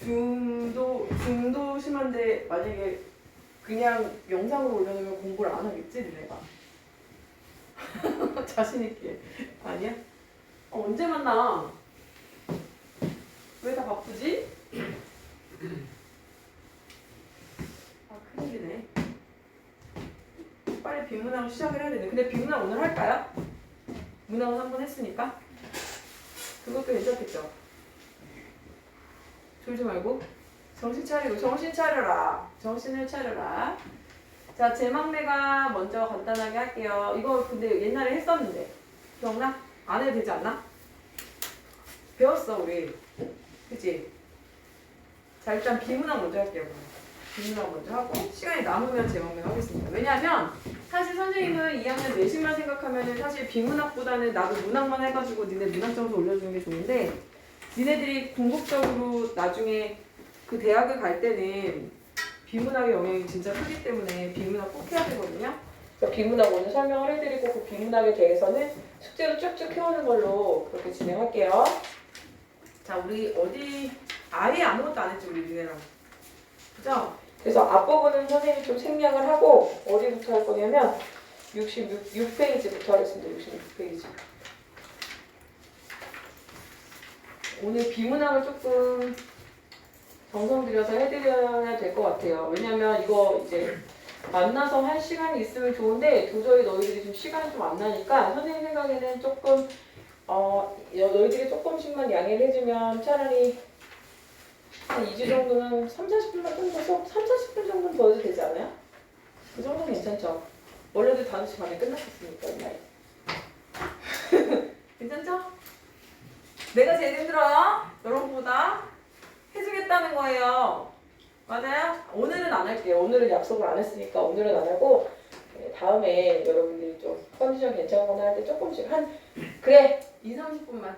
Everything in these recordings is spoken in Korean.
줌도 심한데 만약에 그냥 영상으로 올려놓으면 공부를 안 하겠지, 내가. 자신있게. 아니야? 언제 만나? 왜 다 바쁘지? 큰일이네. 빨리 빈문항 시작을 해야 되네. 근데 빈문항 오늘 할까요? 문항은 한 번 했으니까. 그것도 괜찮겠죠? 졸지 말고. 정신 차리고. 정신 차려라. 정신을 차려라. 자, 제 막내가 먼저 간단하게 할게요. 이거 근데 옛날에 했었는데. 기억나? 안 해도 되지 않나? 배웠어, 우리. 그치? 자, 일단 비문학 먼저 할게요. 비문학 먼저 하고 시간이 남으면 제 막내가 하겠습니다. 왜냐면 사실 선생님은 2학년 내신만 생각하면 사실 비문학보다는 나도 문학만 해가지고 니네 문학 점수 올려주는 게 좋은데 니네들이 궁극적으로 나중에 그 대학을 갈 때는 비문학의 영향이 진짜 크기 때문에 비문학 꼭 해야 되거든요. 그래서 비문학 오늘 설명을 해드리고 그 비문학에 대해서는 숙제로 쭉쭉 해오는 걸로 그렇게 진행할게요. 자, 우리 어디 아예 아무것도 안 했지 우리 니네랑. 그죠? 그래서 앞부분은 선생님이 좀 생략을 하고 어디부터 할 거냐면 66페이지부터 하겠습니다. 66페이지. 오늘 비문학을 조금 정성 들여서 해드려야 될 것 같아요. 왜냐면 이거 이제 만나서 할 시간이 있으면 좋은데 도저히 너희들이 좀 시간이 좀 안 나니까 선생님 생각에는 조금 너희들이 조금씩만 양해를 해주면 차라리 한 2주 정도는 3-40분만 좀 더 3-40분 정도는 더 해도 되지 않아요? 그 정도는 괜찮죠? 원래도 5시 반에 끝났었으니까 옛날에. 괜찮죠? 내가 제일 힘들어요. 여러분보다 해주겠다는 거예요. 맞아요? 오늘은 안 할게요. 오늘은 약속을 안 했으니까 오늘은 안 하고 다음에 여러분들이 좀 컨디션 괜찮거나 할 때 조금씩 그래 2-30분만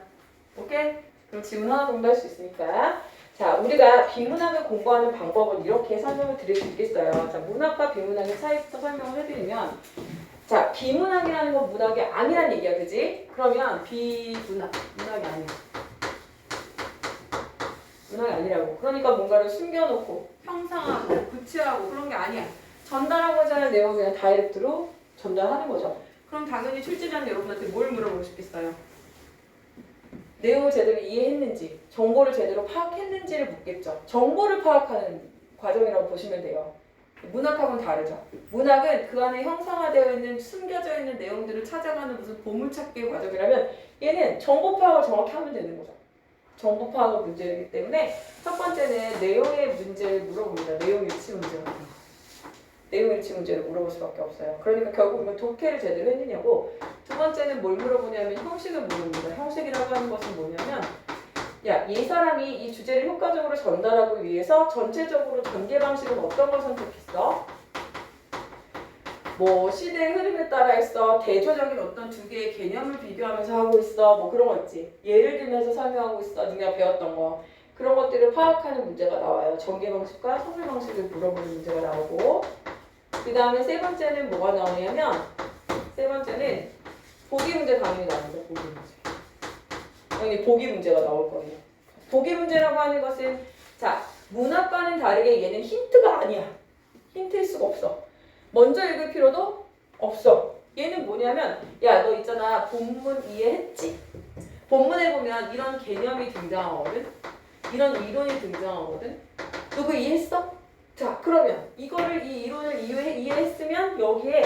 오케이? 그럼 질문 하나 정도 할 수 있으니까 자, 우리가 비문학을 공부하는 방법은 이렇게 설명을 드릴 수 있겠어요. 자, 문학과 비문학의 차이부터 설명을 해드리면 자, 비문학이라는 건 문학이 아니란 얘기야, 그지? 그러면 문학이 아니야. 문학이 아니라고. 그러니까 뭔가를 숨겨놓고 형상하고 구체하고 그런 게 아니야. 전달하고자 하는 내용을 그냥 다이렉트로 전달하는 거죠. 그럼 당연히 출제자는 여러분한테 뭘 물어보고 싶겠어요? 내용을 제대로 이해했는지, 정보를 제대로 파악했는지를 묻겠죠. 정보를 파악하는 과정이라고 보시면 돼요. 문학하고는 다르죠. 문학은 그 안에 형상화되어 있는, 숨겨져 있는 내용들을 찾아가는 무슨 보물찾기의 과정이라면 얘는 정보 파악을 정확히 하면 되는 거죠. 정보 파악의 문제이기 때문에 첫 번째는 내용의 문제를 물어봅니다. 내용 일치 문제 같은 거. 내용 일치 문제를 물어볼 수밖에 없어요. 그러니까 결국은 독해를 제대로 했느냐고. 두 번째는 뭘 물어보냐면 형식을 물어봅니다. 형식이라고 하는 것은 뭐냐면 야, 이 사람이 이 주제를 효과적으로 전달하기 위해서 전체적으로 전개 방식은 어떤 걸 선택했어? 뭐 시대의 흐름에 따라 했어. 대조적인 어떤 두 개의 개념을 비교하면서 하고 있어. 뭐 그런 거 있지. 예를 들면서 설명하고 있어. 네가 배웠던 거. 그런 것들을 파악하는 문제가 나와요. 전개 방식과 선물 방식을 물어보는 문제가 나오고 그 다음에 세 번째는 뭐가 나오냐면 세 번째는 보기 문제 당연히 나옵니다. 보기 문제. 당연히 보기 문제가 나올 거예요. 보기 문제라고 하는 것은 자 문학과는 다르게 얘는 힌트가 아니야. 힌트일 수가 없어. 먼저 읽을 필요도 없어. 얘는 뭐냐면 야 너 있잖아 본문 이해했지? 본문에 보면 이런 개념이 등장하거든. 이런 이론이 등장하거든. 너 그거 이해했어? 자 그러면 이거를 이 이론을 이해했으면 여기에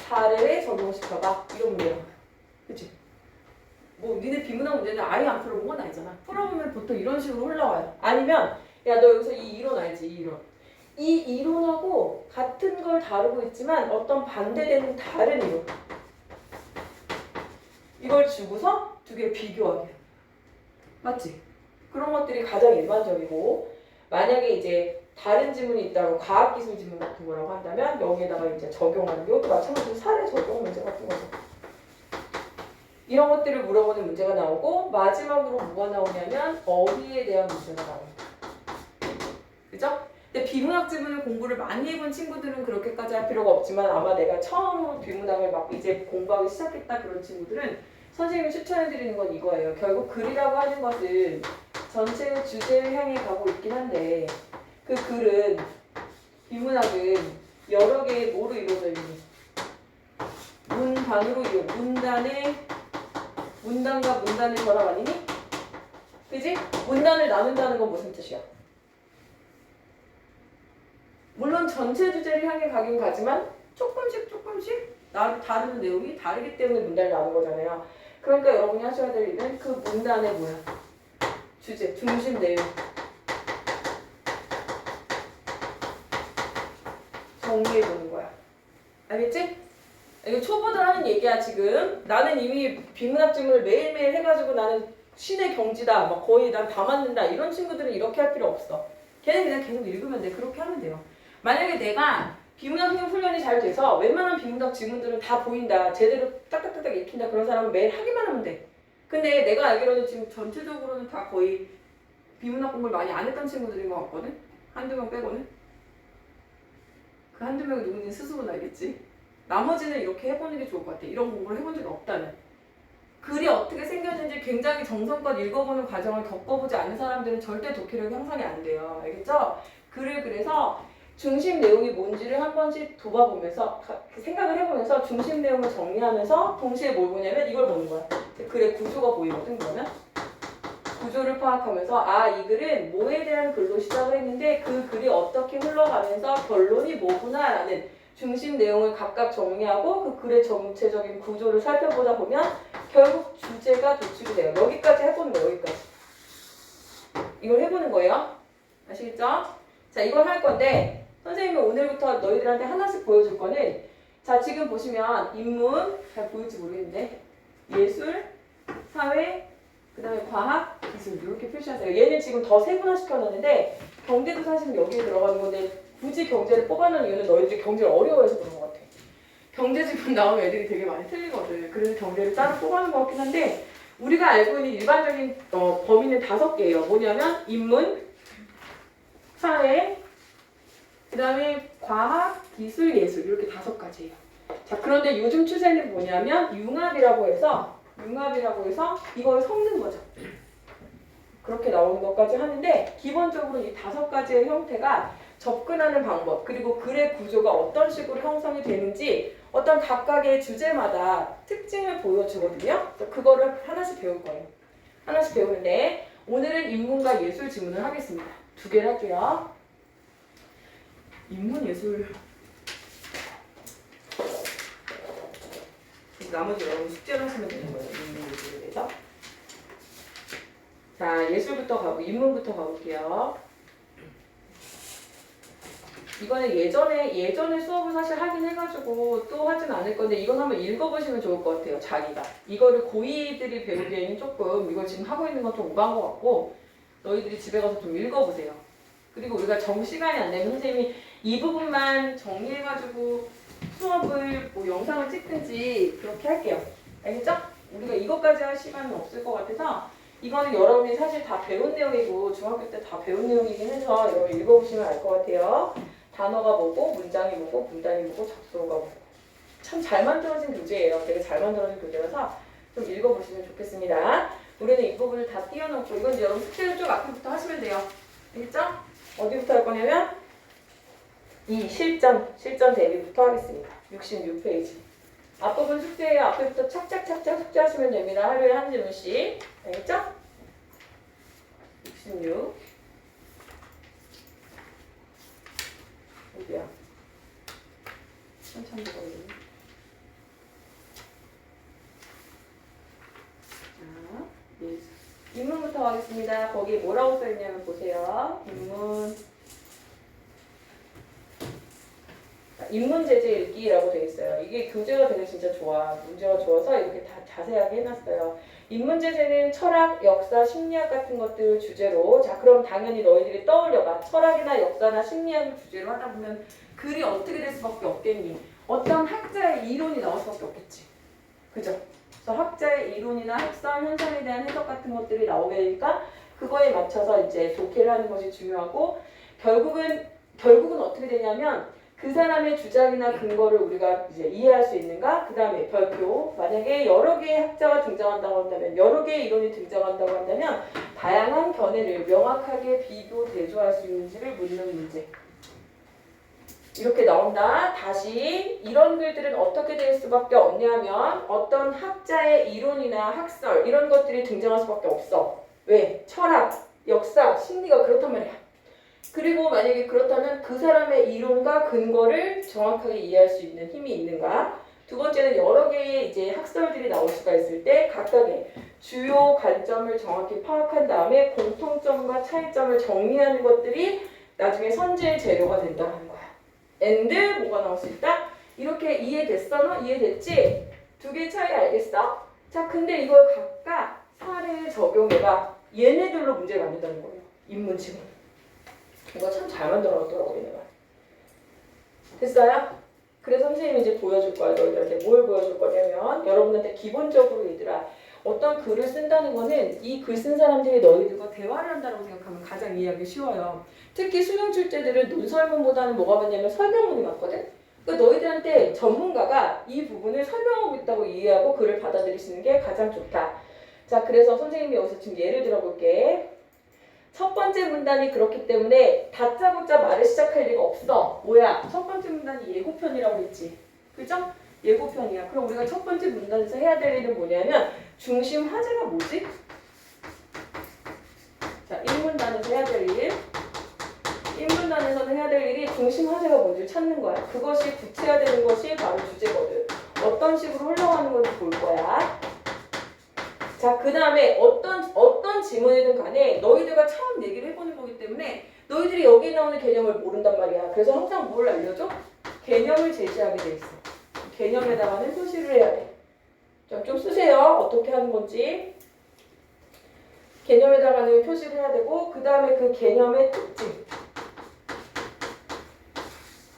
사례를 적용시켜봐. 이런 문제야. 그치? 뭐 니네 비문학 문제는 아예 안 풀어본 건 아니잖아. 풀어보면 보통 이런 식으로 흘러와요. 아니면 야 너 여기서 이 이론 알지? 이 이론. 이 이론하고 같은 걸 다루고 있지만 어떤 반대되는 다른 이론. 이걸 주고서 두 개 비교하게. 맞지? 그런 것들이 가장 일반적이고 만약에 이제 다른 지문이 있다고 과학기술 지문 같은 거라고 한다면 여기에다가 이제 적용하는 것도 마찬가지로 사례 적용 문제 같은 거죠. 이런 것들을 물어보는 문제가 나오고 마지막으로 뭐가 나오냐면 어휘에 대한 문제가 나옵니다. 그죠? 근데 비문학 지문을 공부를 많이 해본 친구들은 그렇게까지 할 필요가 없지만 아마 내가 처음으로 비문학을 막 이제 공부하기 시작했다 그런 친구들은 선생님이 추천해드리는 건 이거예요. 결국 글이라고 하는 것은 전체 주제를 향해 가고 있긴 한데 그 글은 비문학은 여러 개의 뭐로 이루어져 있니? 문단으로 문단과 문단의 결합 아니니? 그지? 문단을 나눈다는 건 무슨 뜻이야? 물론 전체 주제를 향해 가긴 가지만 조금씩 다른 내용이 다르기 때문에 문단을 나눈 거잖아요. 그러니까 여러분이 하셔야 될 일은 그 문단의 뭐야? 주제, 중심 내용 정리해보는 거야. 알겠지? 이거 초보들 하는 얘기야 지금. 나는 이미 비문학 질문을 매일매일 해가지고 나는 신의 경지다, 막 거의 난 다 맞는다 이런 친구들은 이렇게 할 필요 없어. 걔는 그냥 계속 읽으면 돼. 그렇게 하면 돼요. 만약에 내가 비문학 생각 훈련이 잘 돼서 웬만한 비문학 지문들은 다 보인다, 제대로 딱딱딱딱 익힌다 그런 사람은 매일 하기만 하면 돼. 근데 내가 알기로는 지금 전체적으로는 다 거의 비문학 공부를 많이 안 했던 친구들인 것 같거든? 한두 명 빼고는. 그 한두 명이 누군지 스스로는 알겠지. 나머지는 이렇게 해보는 게 좋을 것 같아. 이런 공부를 해본 적이 없다는. 글이 어떻게 생겼는지 굉장히 정성껏 읽어보는 과정을 겪어보지 않는 사람들은 절대 독해력이 형성이 안 돼요. 알겠죠? 글을 그래서 중심 내용이 뭔지를 한 번씩 돌아보면서 생각을 해보면서 중심 내용을 정리하면서 동시에 뭘 보냐면 이걸 보는 거야. 글의 구조가 보이거든. 그러면 구조를 파악하면서 아, 이 글은 뭐에 대한 글로 시작을 했는데 그 글이 어떻게 흘러가면서 결론이 뭐구나 라는 중심 내용을 각각 정리하고 그 글의 전체적인 구조를 살펴보다 보면 결국 주제가 도출이 돼요. 여기까지 해보는 거예요. 여기까지. 이걸 해보는 거예요. 아시겠죠? 자, 이걸 할 건데 선생님이 오늘부터 너희들한테 하나씩 보여줄 거는 자, 지금 보시면 인문, 잘 보일지 모르겠는데 예술, 사회, 그 다음에 과학, 기술 이렇게 표시하세요. 얘는 지금 더 세분화 시켜놨는데 경제도 사실 여기에 들어가는 건데 굳이 경제를 뽑아놓은 이유는 너희들이 경제를 어려워해서 그런 것 같아. 경제 지문 나오면 애들이 되게 많이 틀리거든. 그래서 경제를 따로 뽑아놓은 것 같긴 한데 우리가 알고 있는 일반적인 범위는 5개예요. 뭐냐면 인문, 사회, 그 다음에 과학, 기술, 예술 이렇게 5가지예요. 자, 그런데 요즘 추세는 뭐냐면 융합이라고 해서 이걸 섞는 거죠. 그렇게 나오는 것까지 하는데 기본적으로 이 5가지의 형태가 접근하는 방법 그리고 글의 구조가 어떤 식으로 형성이 되는지 어떤 각각의 주제마다 특징을 보여주거든요. 그래서 그거를 하나씩 배울 거예요. 하나씩 배우는데 오늘은 인문과 예술 지문을 하겠습니다. 2개를 할게요. 인문, 예술 나머지 여러분 숙제를 하시면 되는 거예요. 인문, 예술에 대해서. 자, 예술부터 가고 인문부터 가볼게요. 이거는 예전에 수업을 사실 하긴 해가지고 또 하진 않을 건데 이건 한번 읽어보시면 좋을 것 같아요. 자기가 이거를 고2들이 배우기에는 조금 이걸 지금 하고 있는 건 좀 오버한 것 같고 너희들이 집에 가서 좀 읽어보세요. 그리고 우리가 시간이 안 되면 선생님이 이 부분만 정리해가지고 수업을 뭐 영상을 찍든지 그렇게 할게요. 알겠죠? 우리가 이것까지 할 시간은 없을 것 같아서 이거는 여러분이 사실 다 배운 내용이고 중학교 때 다 배운 내용이긴 해서 여러분 읽어보시면 알 것 같아요. 단어가 뭐고 문장이 뭐고 문단이 뭐고 접수가 뭐고 참 잘 만들어진 교재예요. 되게 잘 만들어진 교재라서 좀 읽어보시면 좋겠습니다. 우리는 이 부분을 다 띄워놓고 이건 이제 여러분 숙제를 쭉 앞부터 하시면 돼요. 알겠죠? 어디부터 할 거냐면 이 실전 대비부터 하겠습니다. 66페이지. 앞부분 숙제예요. 앞에부터 착착착착 숙제하시면 됩니다. 하루에 한 질문씩. 알겠죠? 66. 어디야? 한참 보고 있네. 자, 인문부터 가겠습니다. 거기 뭐라고 써있냐면 보세요. 인문제재 읽기라고 되어 있어요. 이게 교재가 되게 진짜 좋아. 문제가 좋아서 이렇게 다 자세하게 해놨어요. 인문제재는 철학, 역사, 심리학 같은 것들을 주제로 자 그럼 당연히 너희들이 떠올려봐. 철학이나 역사나 심리학을 주제로 하다 보면 글이 어떻게 될 수밖에 없겠니? 어떤 학자의 이론이 나올 수밖에 없겠지. 그죠? 그래서 학자의 이론이나 학설 현상에 대한 해석 같은 것들이 나오게 되니까 그거에 맞춰서 이제 독해를 하는 것이 중요하고 결국은 어떻게 되냐면 그 사람의 주장이나 근거를 우리가 이제 이해할 수 있는가? 그 다음에 별표. 만약에 여러 개의 학자가 등장한다고 한다면, 여러 개의 이론이 등장한다고 한다면 다양한 견해를 명확하게 비교, 대조할 수 있는지를 묻는 문제. 이렇게 나온다. 다시 이런 글들은 어떻게 될 수밖에 없냐면 어떤 학자의 이론이나 학설 이런 것들이 등장할 수밖에 없어. 왜? 철학, 역사, 심리가 그렇단 말이야. 그리고 만약에 그렇다면 그 사람의 이론과 근거를 정확하게 이해할 수 있는 힘이 있는가? 두 번째는 여러 개의 이제 학설들이 나올 수가 있을 때 각각의 주요 관점을 정확히 파악한 다음에 공통점과 차이점을 정리하는 것들이 나중에 선제의 재료가 된다는 거야. and 뭐가 나올 수 있다? 이렇게 이해됐어? 너 이해됐지? 두 개의 차이 알겠어? 자, 근데 이걸 각각 사례에 적용해봐. 얘네들로 문제를 만든다는 거예요. 인문지문. 이거 참 잘 만들어놨더라고 얘네가. 됐어요? 그래서 선생님이 이제 보여줄 거야. 너희들한테 뭘 보여줄 거냐면 여러분한테 기본적으로 얘들아 어떤 글을 쓴다는 거는 이 글 쓴 사람들이 너희들과 대화를 한다고 생각하면 가장 이해하기 쉬워요. 특히 수능 출제들은 논설문보다는 뭐가 많냐면 설명문이 많거든? 그러니까 너희들한테 전문가가 이 부분을 설명하고 있다고 이해하고 글을 받아들이시는 게 가장 좋다. 자, 그래서 선생님이 여기서 지금 예를 들어볼게. 첫 번째 문단이 그렇기 때문에 다짜고짜 말을 시작할 리가 없어. 뭐야? 첫 번째 문단이 예고편이라고 했지. 그죠? 예고편이야. 그럼 우리가 첫 번째 문단에서 해야 될 일은 뭐냐면 중심 화제가 뭐지? 자, 1문단에서 해야 될 일. 1문단에서는 해야 될 일이 중심 화제가 뭔지를 찾는 거야. 그것이 구체화되는 것이 바로 주제거든. 어떤 식으로 흘러가는 건지 볼 거야. 자, 그 다음에 어떤 지문이든 간에 너희들과 처음 얘기를 해보는 거기 때문에 너희들이 여기 나오는 개념을 모른단 말이야. 그래서 항상 뭘 알려줘? 개념을 제시하게 돼 있어. 개념에다가는 표시를 해야 돼. 자, 좀 쓰세요. 어떻게 하는 건지. 개념에다가는 표시를 해야 되고 그 다음에 그 개념의 특징.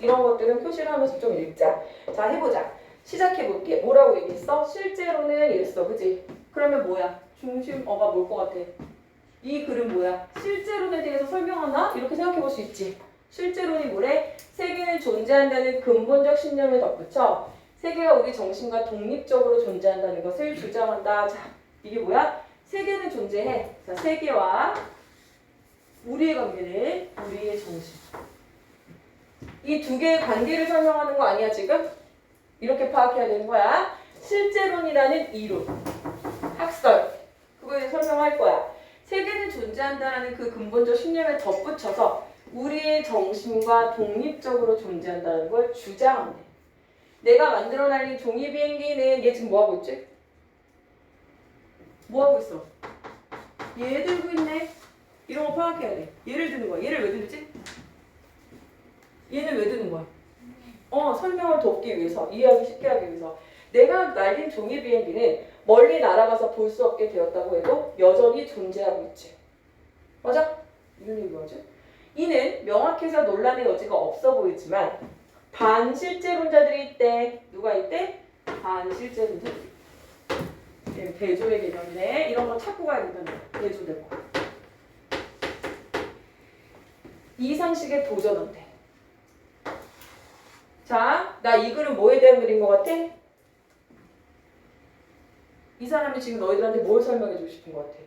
이런 것들은 표시를 하면서 좀 읽자. 자, 해보자. 시작해볼게. 뭐라고 얘기했어? 실제로는 이랬어. 그지? 그러면 뭐야? 중심어가 뭘 것 같아? 이 글은 뭐야? 실제론에 대해서 설명하나? 이렇게 생각해 볼 수 있지. 실제론이 뭐래? 세계는 존재한다는 근본적 신념을 덧붙여 세계가 우리 정신과 독립적으로 존재한다는 것을 주장한다. 자, 이게 뭐야? 세계는 존재해. 자, 세계와 우리의 관계는 우리의 정신. 이 두 개의 관계를 설명하는 거 아니야 지금? 이렇게 파악해야 되는 거야. 실제론이라는 이론, 학설, 그거에 대해 설명할 거야. 세계는 존재한다는 그 근본적 신념에 덧붙여서 우리의 정신과 독립적으로 존재한다는 걸 주장한대. 내가 만들어 날린 종이 비행기는 얘 지금 뭐 하고 있지? 뭐 하고 있어? 얘 들고 있네. 이런 거 파악해야 돼. 얘를 드는 거야. 얘를 왜 들지? 얘는 왜 드는 거야? 설명을 돕기 위해서, 이해하기 쉽게 하기 위해서. 내가 날린 종이 비행기는 멀리 날아가서 볼 수 없게 되었다고 해도 여전히 존재하고 있지. 맞아? 이런 얘기 뭐지? 이는 명확해서 논란의 여지가 없어 보이지만 반실제론자들이 있대. 누가 있대? 반실제론자들이. 대조의 개념이네. 이런 거 찾고 가야 된다는 거야. 대조되고. 이 상식에 도전한대. 자, 나 이 글은 뭐에 대한 글인 것 같아? 이 사람이 지금 너희들한테 뭘 설명해주고 싶은 것 같아?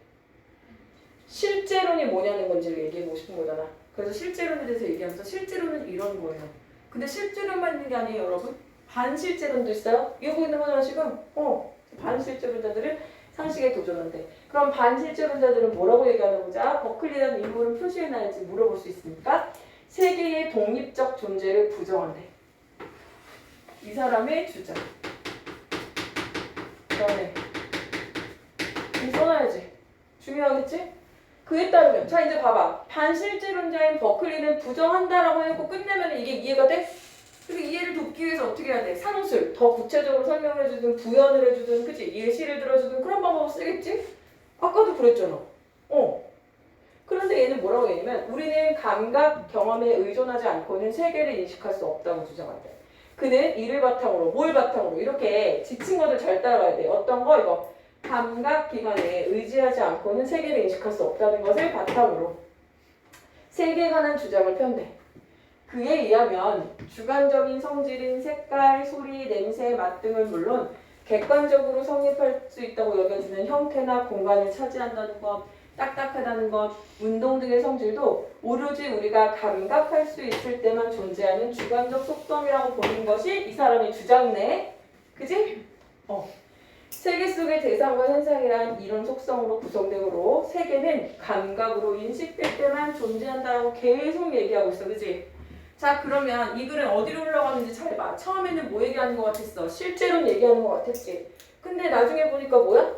실제론이 뭐냐는 건지를 얘기해보고 싶은 거잖아. 그래서 실제론에 대해서 얘기하면서 실제론은 이런 거예요. 근데 실제론만 있는 게 아니에요, 여러분. 반실제론도 있어요. 이거 보이는 거잖아, 지금. 반실제론자들은 상식에 도전한대. 그럼 반실제론자들은 뭐라고 얘기하는 거자? 버클리라는 인물은 표시해놔야지 물어볼 수 있으니까 세계의 독립적 존재를 부정한대. 이 사람의 주장. 그다음에 써놔야지. 중요하겠지? 그에 따르면 자 이제 봐봐. 반실제론자인 버클리는 부정한다라고 해놓고 끝내면 이게 이해가 돼? 그리고 이해를 돕기 위해서 어떻게 해야 돼? 상술, 더 구체적으로 설명해주든 부연을 해주든 그치? 예시를 들어주든 그런 방법을 쓰겠지? 아까도 그랬잖아. 그런데 얘는 뭐라고 얘기냐면 우리는 감각 경험에 의존하지 않고는 세계를 인식할 수 없다고 주장한대. 그는 이를 바탕으로 뭘 바탕으로 이렇게 지친 것을 잘 따라가야 돼. 어떤 거 이거 감각기관에 의지하지 않고는 세계를 인식할 수 없다는 것을 바탕으로 세계에 관한 주장을 편대. 그에 의하면 주관적인 성질인 색깔, 소리, 냄새, 맛 등은 물론 객관적으로 성립할 수 있다고 여겨지는 형태나 공간을 차지한다는 것, 딱딱하다는 것, 운동 등의 성질도 오로지 우리가 감각할 수 있을 때만 존재하는 주관적 속성이라고 보는 것이 이 사람의 주장이네. 그지? 세계 속의 대상과 현상이란 이런 속성으로 구성되므로 세계는 감각으로 인식될 때만 존재한다고 계속 얘기하고 있어. 그지? 자, 그러면 이 글은 어디로 흘러가는지 잘 봐. 처음에는 뭐 얘기하는 것 같았어? 실제론 얘기하는 것 같았지. 근데 나중에 보니까 뭐야?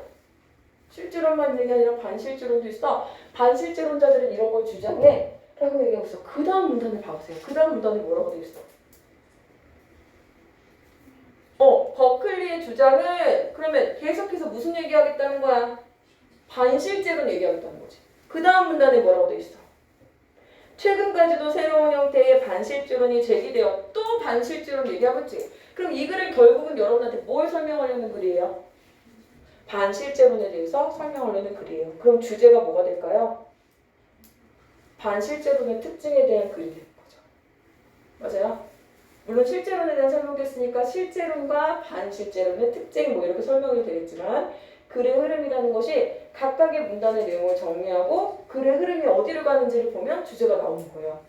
실제론만 얘기 아니라 반실제론도 있어. 반실제론자들은 이런 걸 주장해 라고 얘기하고 있어. 그 다음 문단을 봐보세요. 그 다음 문단에 뭐라고 되어 있어? 버클리의 주장은 그러면 계속해서 무슨 얘기하겠다는 거야? 반실제론 얘기하겠다는 거지. 그 다음 문단에 뭐라고 되어 있어? 최근까지도 새로운 형태의 반실제론이 제기되어 또 반실제론 얘기하고 있지. 그럼 이 글은 결국은 여러분한테 뭘 설명하려는 글이에요? 반실제론에 대해서 설명하려는 글이에요. 그럼 주제가 뭐가 될까요? 반실제론의 특징에 대한 글이 되는 거죠. 맞아요? 물론 실제론에 대한 설명도 했으니까 실제론과 반실제론의 특징 뭐 이렇게 설명이 되겠지만 글의 흐름이라는 것이 각각의 문단의 내용을 정리하고 글의 흐름이 어디로 가는지를 보면 주제가 나오는 거예요.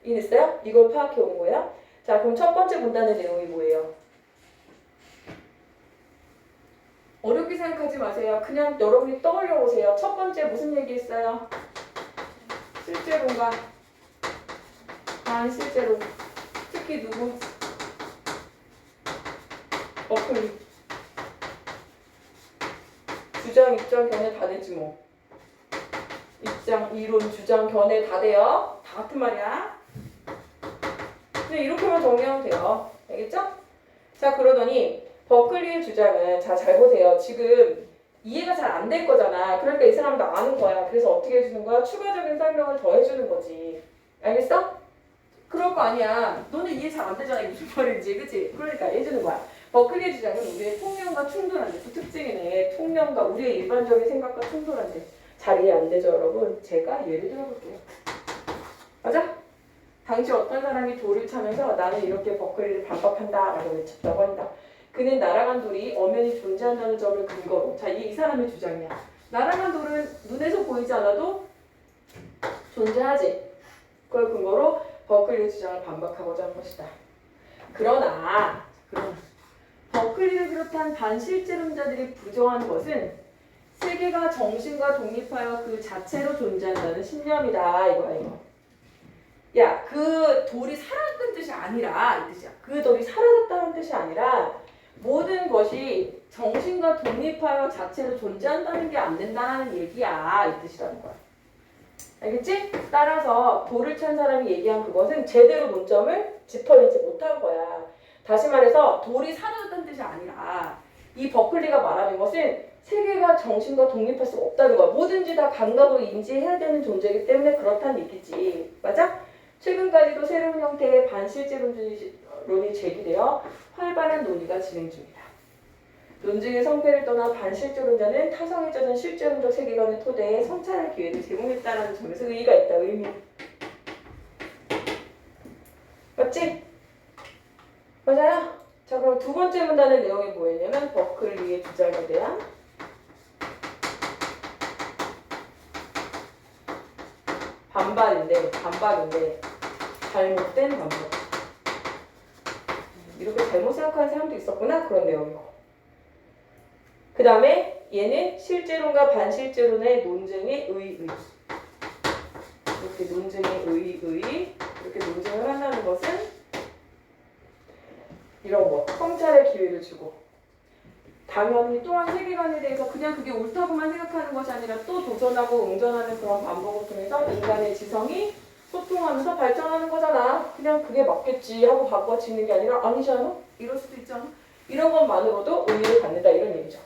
이해됐어요? 이걸 파악해 온 거예요. 자, 그럼 첫 번째 문단의 내용이 뭐예요? 어렵게 생각하지 마세요. 그냥 여러분이 떠올려 보세요. 첫 번째 무슨 얘기 했어요? 실제론과 반실제론. 특히 누구? 버클리. 주장, 입장, 견해 다 되지 뭐. 입장, 이론, 주장, 견해 다 돼요. 다 같은 말이야. 그냥 이렇게만 정리하면 돼요. 알겠죠? 자, 그러더니 버클리의 주장은 자, 잘 보세요. 지금 이해가 잘 안 될 거잖아. 그러니까 이 사람도 아는 거야. 그래서 어떻게 해주는 거야? 추가적인 설명을 더 해주는 거지. 알겠어? 그럴 거 아니야. 너는 이해 잘 안 되잖아. 이게 무슨 말인지. 그치? 그러니까 해주는 거야. 버클리의 주장은 우리의 통념과 충돌한데 그 특징이네. 통념과 우리의 일반적인 생각과 충돌한데 잘 이해 안 되죠, 여러분? 제가 예를 들어볼게요. 맞아? 당시 어떤 사람이 돌을 차면서 나는 이렇게 버클리를 반박한다 라고 외쳤다고 한다. 그는 날아간 돌이 엄연히 존재한다는 점을 근거로. 자, 이 사람의 주장이야. 날아간 돌은 눈에서 보이지 않아도 존재하지. 그걸 근거로 버클리의 주장을 반박하고자 한 것이다. 그러나 버클리를 비롯한 반실제론자들이 부정한 것은 세계가 정신과 독립하여 그 자체로 존재한다는 신념이다. 이거. 야, 그 돌이 사라졌다는 뜻이 아니라 이 뜻이야. 그 돌이 사라졌다는 뜻이 아니라 모든 것이 정신과 독립하여 자체로 존재한다는 게 안 된다는 얘기야. 이 뜻이라는 거야. 알겠지? 따라서 돌을 찬 사람이 얘기한 그것은 제대로 논점을 짚어내지 못한 거야. 다시 말해서 돌이 사라졌다는 뜻이 아니라 이 버클리가 말하는 것은 세계가 정신과 독립할 수 없다는 거야. 뭐든지 다 감각으로 인지해야 되는 존재이기 때문에 그렇다는 얘기지. 맞아? 최근까지도 새로운 형태의 반실제론이 제기되어 활발한 논의가 진행 중이다. 논증의 성패를 떠나 반실제론자는 타성에 젖은 실제론적 세계관의 토대에 성찰할 기회를 제공했다는 점에서 의의가 있다. 의미. 맞지? 맞아요? 자, 그럼 두 번째 문단의 내용이 뭐였냐면 버클리의 주장에 대한 반박인데 잘못된 반박. 이렇게 잘못 생각하는 사람도 있었구나. 그런 내용이고. 그 다음에 얘는 실제론과 반실제론의 논쟁의 의의. 이렇게 논쟁의 의의. 이렇게 논쟁을 한다는 것은 이런 거. 성찰의 기회를 주고. 당연히 또한 세계관에 대해서 그냥 그게 옳다고만 생각하는 것이 아니라 또 도전하고 응전하는 그런 반복을 통해서 인간의 지성이 소통하면서 발전하는 거잖아. 그냥 그게 맞겠지 하고 바꿔지는 게 아니라 아니잖아? 이럴 수도 있잖아. 이런 것만으로도 의의를 갖는다. 이런 얘기죠.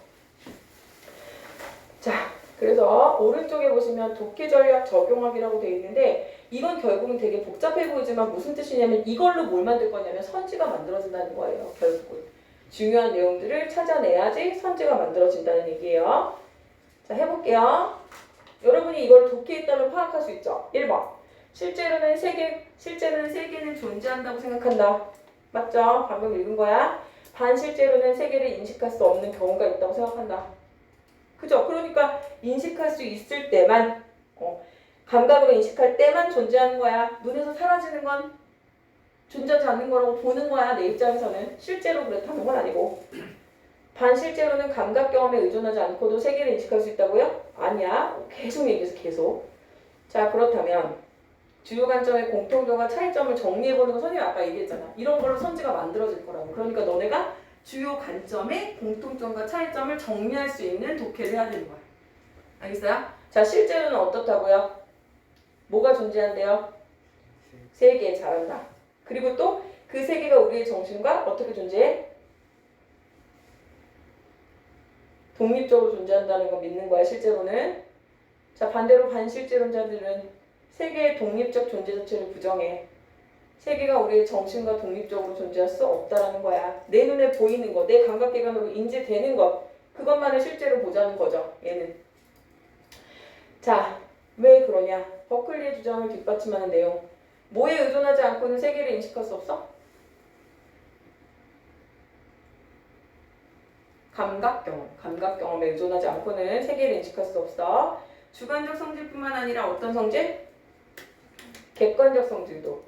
자, 그래서 오른쪽에 보시면 독해 전략 적용하기라고 되어 있는데 이건 결국은 되게 복잡해 보이지만 무슨 뜻이냐면 이걸로 뭘 만들 거냐면 선지가 만들어진다는 거예요. 결국은. 중요한 내용들을 찾아내야지 선지가 만들어진다는 얘기예요. 자, 해볼게요. 여러분이 이걸 독해했다면 파악할 수 있죠? 1번. 실제로는 세계는 존재한다고 생각한다. 맞죠? 방금 읽은 거야. 반실제로는 세계를 인식할 수 없는 경우가 있다고 생각한다. 그죠? 그러니까 인식할 수 있을 때만 감각으로 인식할 때만 존재하는 거야. 눈에서 사라지는 건 존재하지 않는 거라고 보는 거야. 내 입장에서는. 실제로 그렇다는 건 아니고. 반실제로는 감각 경험에 의존하지 않고도 세계를 인식할 수 있다고요? 아니야. 계속 얘기해서 계속. 자, 그렇다면 주요 관점의 공통점과 차이점을 정리해보는 거 선생님이 아까 얘기했잖아. 이런 걸로 선지가 만들어질 거라고. 그러니까 너네가 주요 관점의 공통점과 차이점을 정리할 수 있는 독해를 해야 되는 거야. 알겠어요? 자, 실제로는 어떻다고요? 뭐가 존재한대요? 세계. 잘한다. 그리고 또 그 세계가 우리의 정신과 어떻게 존재해? 독립적으로 존재한다는 거 믿는 거야, 실제로는. 자, 반대로 반실제론자들은 세계의 독립적 존재 자체를 부정해. 세계가 우리의 정신과 독립적으로 존재할 수 없다라는 거야. 내 눈에 보이는 것, 내 감각기관으로 인지되는 것, 그것만을 실제로 보자는 거죠, 얘는. 자, 왜 그러냐? 버클리의 주장을 뒷받침하는 내용. 뭐에 의존하지 않고는 세계를 인식할 수 없어? 감각 경험에 의존하지 않고는 세계를 인식할 수 없어. 주관적 성질뿐만 아니라 어떤 성질? 객관적 성질도.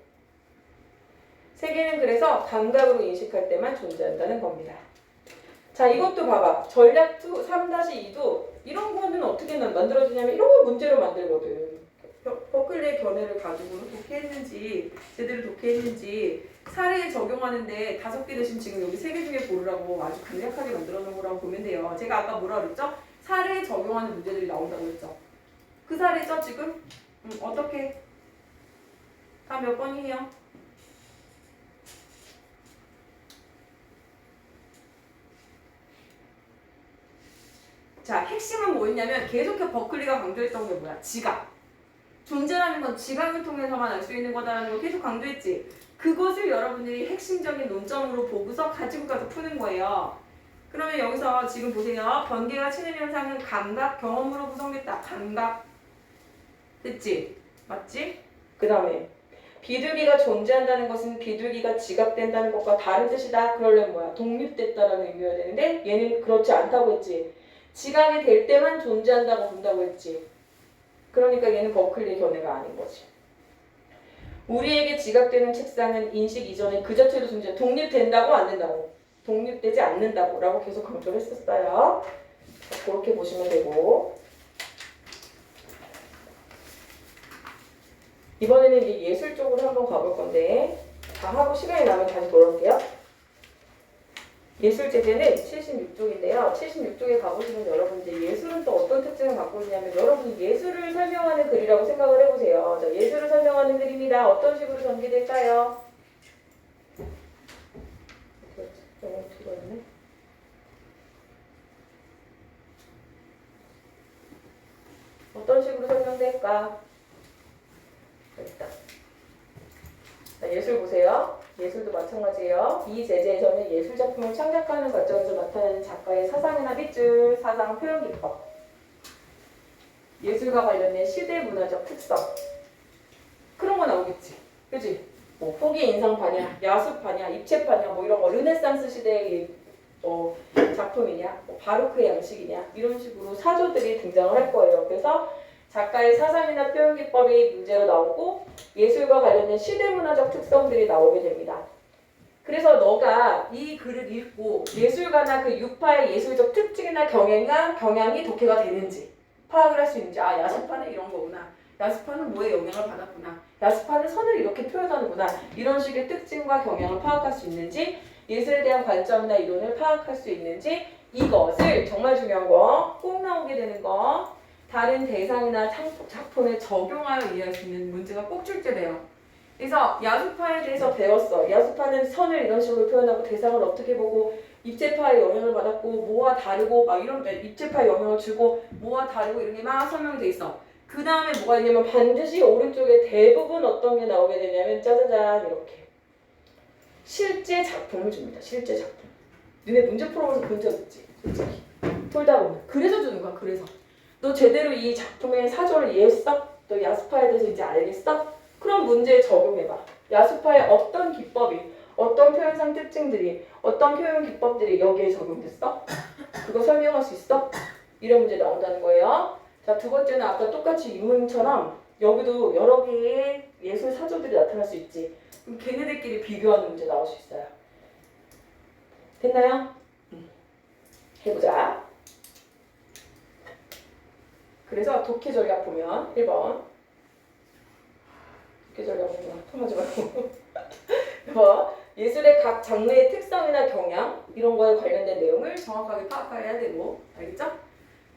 세계는 그래서 감각으로 인식할 때만 존재한다는 겁니다. 자, 이것도 봐봐. 전략 3-2도 이런 거는 어떻게 만들어지냐면 이런 걸 문제로 만들거든. 버클리의 견해를 가지고 독해했는지 제대로 독해했는지 사례에 적용하는데 5개 대신 지금 여기 3개 중에 고르라고 아주 간략하게 만들어 놓은 거라고 보면 돼요. 제가 아까 뭐라 그랬죠? 사례에 적용하는 문제들이 나온다고 했죠. 그 사례죠 지금? 어떻게? 다 몇 번이에요? 자, 핵심은 뭐였냐면 계속해서 버클리가 강조했던 게 뭐야? 지각. 존재라는 건 지각을 통해서만 알 수 있는 거다라는 걸 계속 강조했지. 그것을 여러분들이 핵심적인 논점으로 보고서 가지고 가서 푸는 거예요. 그러면 여기서 지금 보세요. 번개가 치는 현상은 감각, 경험으로 구성됐다. 감각. 됐지? 맞지? 그 다음에 비둘기가 존재한다는 것은 비둘기가 지각된다는 것과 다른 뜻이다. 그러려면 뭐야? 독립됐다라는 의미여야 되는데 얘는 그렇지 않다고 했지. 지각이 될 때만 존재한다고 본다고 했지. 그러니까 얘는 버클리 견해가 아닌 거지. 우리에게 지각되는 책상은 인식 이전에 그 자체로 존재. 독립된다고 안 된다고? 독립되지 않는다고 라고 계속 강조를 했었어요. 그렇게 보시면 되고, 이번에는 이제 예술 쪽으로 한번 가볼 건데 다 하고 시간이 나면 다시 돌아올게요. 예술 제재는 76쪽인데요. 76쪽에 가보시면 여러분 이제 예술은 또 어떤 특징을 갖고 있냐면 여러분 예술을 설명하는 글이라고 생각을 해보세요. 자, 예술을 설명하는 글입니다. 어떤 식으로 전개될까요? 어떤 식으로 설명될까? 됐다. 자, 예술 보세요. 예술도 마찬가지예요. 이 제재에서는 예술 작품을 창작하는 과정에서 나타나는 작가의 사상이나 빗줄, 사상, 표현 기법, 예술과 관련된 시대 문화적 특성 그런 거 나오겠지. 그치? 뭐 후기 인상파냐, 야수파냐, 입체파냐 뭐 이런 거 르네상스 시대의 작품이냐, 뭐 바로크의 양식이냐 이런 식으로 사조들이 등장을 할 거예요. 그래서 작가의 사상이나 표현 기법이 문제로 나오고 예술과 관련된 시대 문화적 특성들이 나오게 됩니다. 그래서 너가 이 글을 읽고 예술가나 그 유파의 예술적 특징이나 경향이 독해가 되는지 파악을 할 수 있는지, 아, 야수파는 이런 거구나. 야수파는 뭐에 영향을 받았구나. 야수파는 선을 이렇게 표현하는구나. 이런 식의 특징과 경향을 파악할 수 있는지, 예술에 대한 관점이나 이론을 파악할 수 있는지, 이것을 정말 중요한 거, 꼭 나오게 되는 거, 다른 대상이나 작품에 적용하여 이해할 수 있는 문제가 꼭 출제돼요. 그래서 야수파에 대해서 배웠어. 야수파는 선을 이런 식으로 표현하고 대상을 어떻게 보고 입체파의 영향을 받았고 뭐와 다르고 막 이런 입체파의 영향을 주고 뭐와 다르고 이런 게 막 설명이 돼 있어. 그 다음에 뭐가 있냐면 반드시 오른쪽에 대부분 어떤 게 나오게 되냐면 짜자잔 이렇게 실제 작품을 줍니다. 실제 작품. 너네 문제 풀어보면서 본 적 있지? 솔직히. 풀다 보면. 그래서 주는 거야. 그래서. 너 제대로 이 작품의 사조를 이해했어? 너 야수파에 대해서 이제 알겠어? 그럼 문제에 적용해봐. 야수파의 어떤 기법이, 어떤 표현상 특징들이, 어떤 표현 기법들이 여기에 적용됐어? 그거 설명할 수 있어? 이런 문제 나온다는 거예요. 자, 두 번째는 아까 똑같이 인문처럼 여기도 여러 개의 예술 사조들이 나타날 수 있지. 그럼 걔네들끼리 비교하는 문제 나올 수 있어요. 됐나요? 해보자. 그래서 독해 전략 보면 1번 독해 전략 보면 통하지 말고 1번 예술의 각 장르의 특성이나 경향 이런 거에 관련된 내용을 정확하게 파악해야 되고 알겠죠?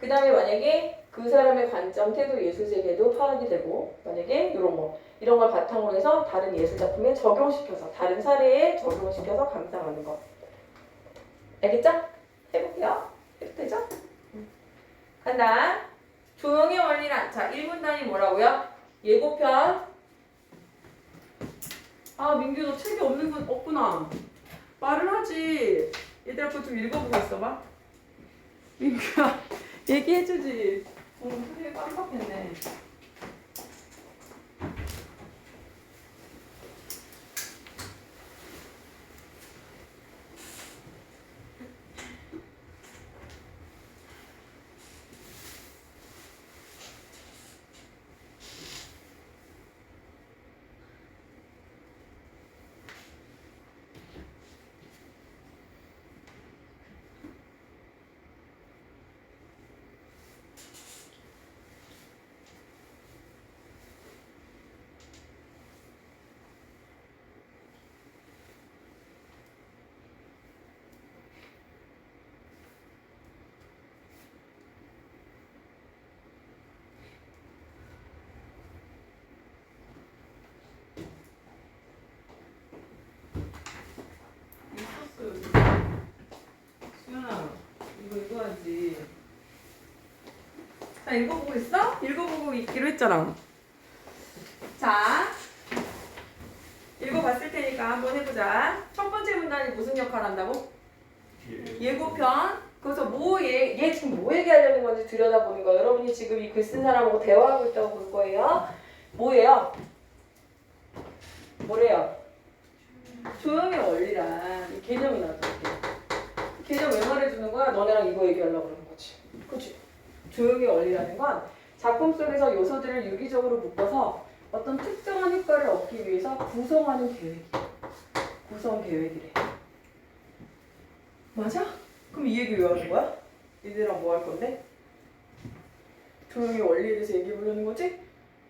그 다음에 만약에 그 사람의 관점, 태도, 예술 세계도 파악이 되고 만약에 이런 걸 바탕으로 해서 다른 예술 작품에 적용시켜서 다른 사례에 적용시켜서 감상하는 거 알겠죠? 해볼게요. 해도 되죠? 간다. 조형의 원리란 자 1분 단위 뭐라고요? 예고편. 아 민규 너 책이 없구나. 말을 하지. 얘들아 그거 좀 읽어보고 있어봐. 민규야 얘기해주지. 그래 깜빡했네. 수연아 이거 읽어야지. 자 읽어보고 있어? 읽어보고 있기로 했잖아. 자 읽어봤을 테니까 한번 해보자. 첫 번째 문단이 무슨 역할을 한다고? 예고편. 그래서 얘 지금 뭐 얘기하려는 건지 들여다보는 거예요. 여러분이 지금 이 글 쓴 사람하고 대화하고 있다고 볼 거예요. 뭐예요? 뭐래요? 조형의 원리란 이 개념이 나왔다. 개념 왜 말해주는 거야? 너네랑 이거 얘기하려고 그러는 거지. 그치? 조형의 원리라는 건 작품 속에서 요소들을 유기적으로 묶어서 어떤 특정한 효과를 얻기 위해서 구성하는 계획이야. 구성 계획이래. 맞아? 그럼 이 얘기 왜 하는 거야? 얘들랑 뭐 할 건데? 조형의 원리에 대해서 얘기해 보려는 거지?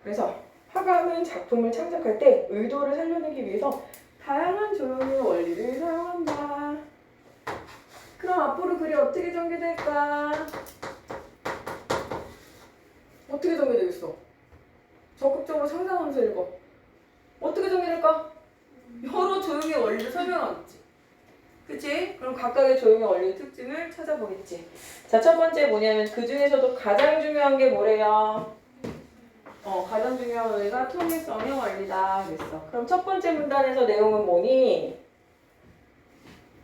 그래서 화가는 작품을 창작할 때 의도를 살려내기 위해서 다양한 조형의 원리를 사용한다. 그럼 앞으로 글이 어떻게 전개될까? 어떻게 전개되겠어? 적극적으로 상상하면서 읽어. 어떻게 전개될까? 여러 조형의 원리를 설명하겠지. 그치? 그럼 각각의 조형의 원리의 특징을 찾아보겠지. 자, 첫 번째 뭐냐면 그 중에서도 가장 중요한 게 뭐래요? 가장 중요한 원리가 통일성의 원리다 그랬어. 그럼 첫 번째 문단에서 내용은 뭐니?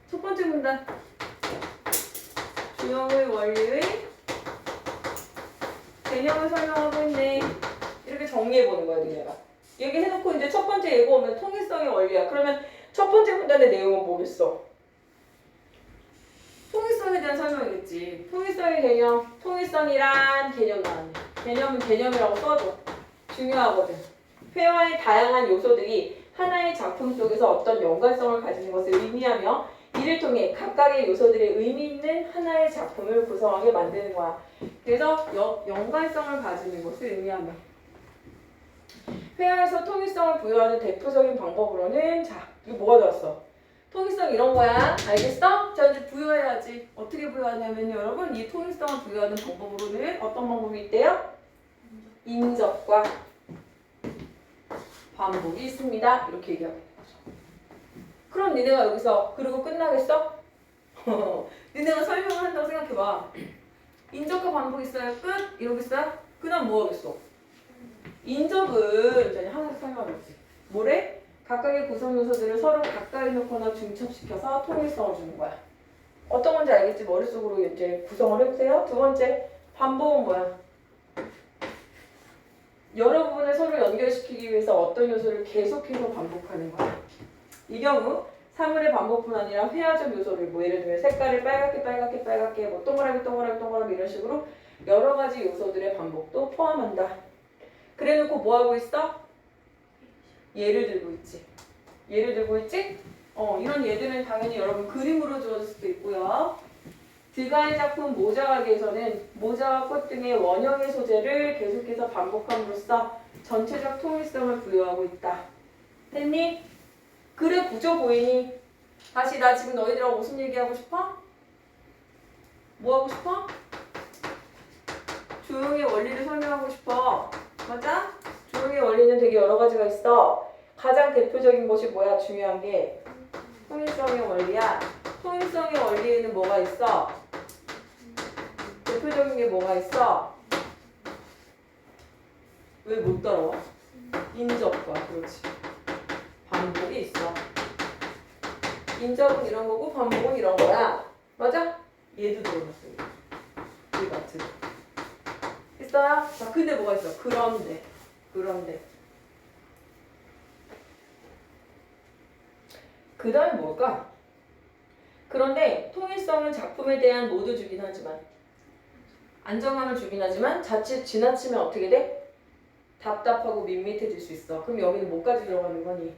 첫 번째 문단 조형의 원리의 개념을 설명하고 있네. 이렇게 정리해보는 거야, 니네가. 얘기해놓고 이제 첫 번째 예고 오면 통일성의 원리야. 그러면 첫 번째 문단의 내용은 뭐겠어? 통일성에 대한 설명이겠지. 통일성의 개념, 통일성이란 개념 나왔네. 개념은 개념이라고 써줘. 중요하거든. 회화의 다양한 요소들이 하나의 작품 속에서 어떤 연관성을 가지는 것을 의미하며 이를 통해 각각의 요소들의 의미 있는 하나의 작품을 구성하게 만드는 거야. 그래서 연관성을 가지는 것을 의미하며 회화에서 통일성을 부여하는 대표적인 방법으로는 자, 이거 뭐가 들었어? 통일성 이런 거야. 알겠어? 자, 이제 부여해야지. 어떻게 부여하냐면 여러분 이 통일성을 부여하는 방법으로는 어떤 방법이 있대요? 인접과 반복이 있습니다. 이렇게 얘기하게 되는 거죠. 그럼 니네가 여기서 그리고 끝나겠어? 니네가 설명을 한다고 생각해봐. 인접과 반복 있어요? 끝? 이러겠어요? 그 다음 뭐 하겠어? 인접은 전에 항상 설명했지. 뭐래? 각각의 구성 요소들을 서로 가까이 놓거나 중첩시켜서 통일성을 주는 거야. 어떤 건지 알겠지? 머릿속으로 이제 구성을 해보세요. 두 번째, 반복은 뭐야? 여러 부분을 서로 연결시키기 위해서 어떤 요소를 계속해서 반복하는 거야. 이 경우 사물의 반복뿐 아니라 회화적 요소를 뭐 예를 들면 색깔을 빨갛게 뭐 동그라미 이런 식으로 여러 가지 요소들의 반복도 포함한다. 그래놓고 뭐 하고 있어? 예를 들고 있지. 이런 예들은 당연히 여러분 그림으로 주어질 수도 있고요. 드가의 작품 모자가게에서는 모자와 꽃 등의 원형의 소재를 계속해서 반복함으로써 전체적 통일성을 부여하고 있다. 됐니? 글의 구조 보이니? 다시 나 지금 너희들하고 무슨 얘기하고 싶어? 뭐 하고 싶어? 조용의 원리를 설명하고 싶어. 맞아? 조용의 원리는 되게 여러 가지가 있어. 가장 대표적인 것이 뭐야? 중요한 게 통일성의 원리야. 통일성의 원리에는 뭐가 있어? 대표적인 게 뭐가 있어? 왜 못 따라와? 인접과 그렇지. 반복이 있어. 인접은 이런 거고 반복은 이런 거야. 맞아? 얘도 들어갔어. 이 같은. 있어요? 자, 근데 뭐가 있어? 그런데. 그 다음에 뭘까? 그런데 통일성은 작품에 대한 모두 주긴 하지만 안정감을 주긴 하지만 자칫 지나치면 어떻게 돼? 답답하고 밋밋해질 수 있어. 그럼 여기는 뭐까지 들어가는 거니?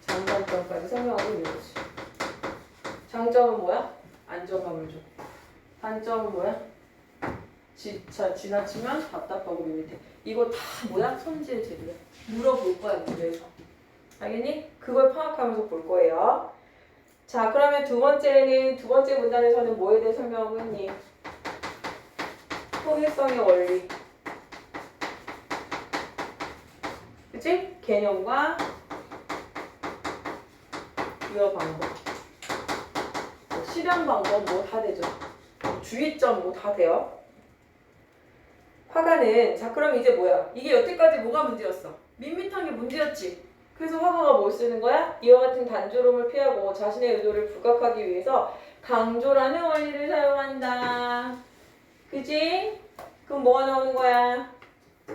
장단점까지 설명하고 있는 거지. 장점은 뭐야? 안정감을 줘. 단점은 뭐야? 지나치면 답답하고 밋밋해. 이거 다 뭐야? 손질 재료야. 물어볼 거야, 문제에서. 알겠니? 그걸 파악하면서 볼 거예요. 자, 그러면 두 번째 문단에서는 뭐에 대해 설명하고 있니? 통일성의 원리. 그치? 개념과 유효 방법. 실현 방법 뭐 다 되죠. 주의점 뭐 다 돼요. 화가는 자 그럼 이제 뭐야? 이게 여태까지 뭐가 문제였어? 밋밋한 게 문제였지. 그래서 화가가 뭘 쓰는 거야? 이와 같은 단조로움을 피하고 자신의 의도를 부각하기 위해서 강조라는 원리를 사용한다. 그지? 그럼 뭐가 나오는 거야?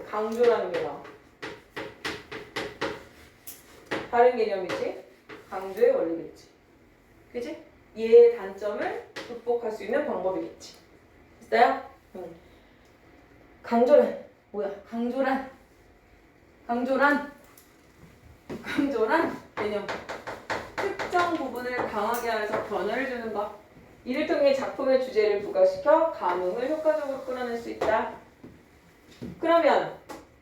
강조라는 게 나와. 다른 개념이지? 강조의 원리겠지. 그지? 얘의 단점을 극복할 수 있는 방법이겠지. 됐어요? 강조란 뭐야? 강조란 개념. 특정 부분을 강하게 하여서 변화를 주는 것. 이를 통해 작품의 주제를 부각시켜 감흥을 효과적으로 끌어낼 수 있다. 그러면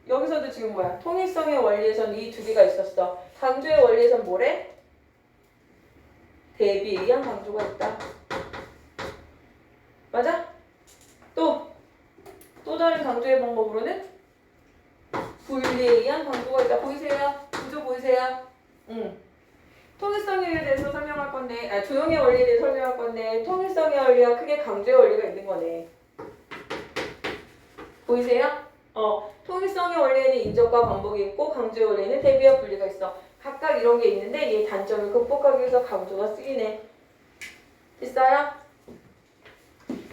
여기서도 지금 뭐야? 통일성의 원리에선 이 두 개가 있었어. 강조의 원리에선 뭐래? 대비에 의한 강조가 있다. 맞아? 또 다른 강조의 방법으로는 분리에 의한 강조가 있다. 보이세요? 구조 보이세요? 통일성에 대해서 설명할 건데, 조용의 원리에 대해서 설명할 건데, 통일성의 원리와 크게 강조의 원리가 있는 거네. 보이세요? 통일성의 원리에는 인접과 반복이 있고, 강조의 원리에는 대비와 분리가 있어. 각각 이런 게 있는데, 얘 단점을 극복하기 위해서 강조가 쓰이네. 있어요?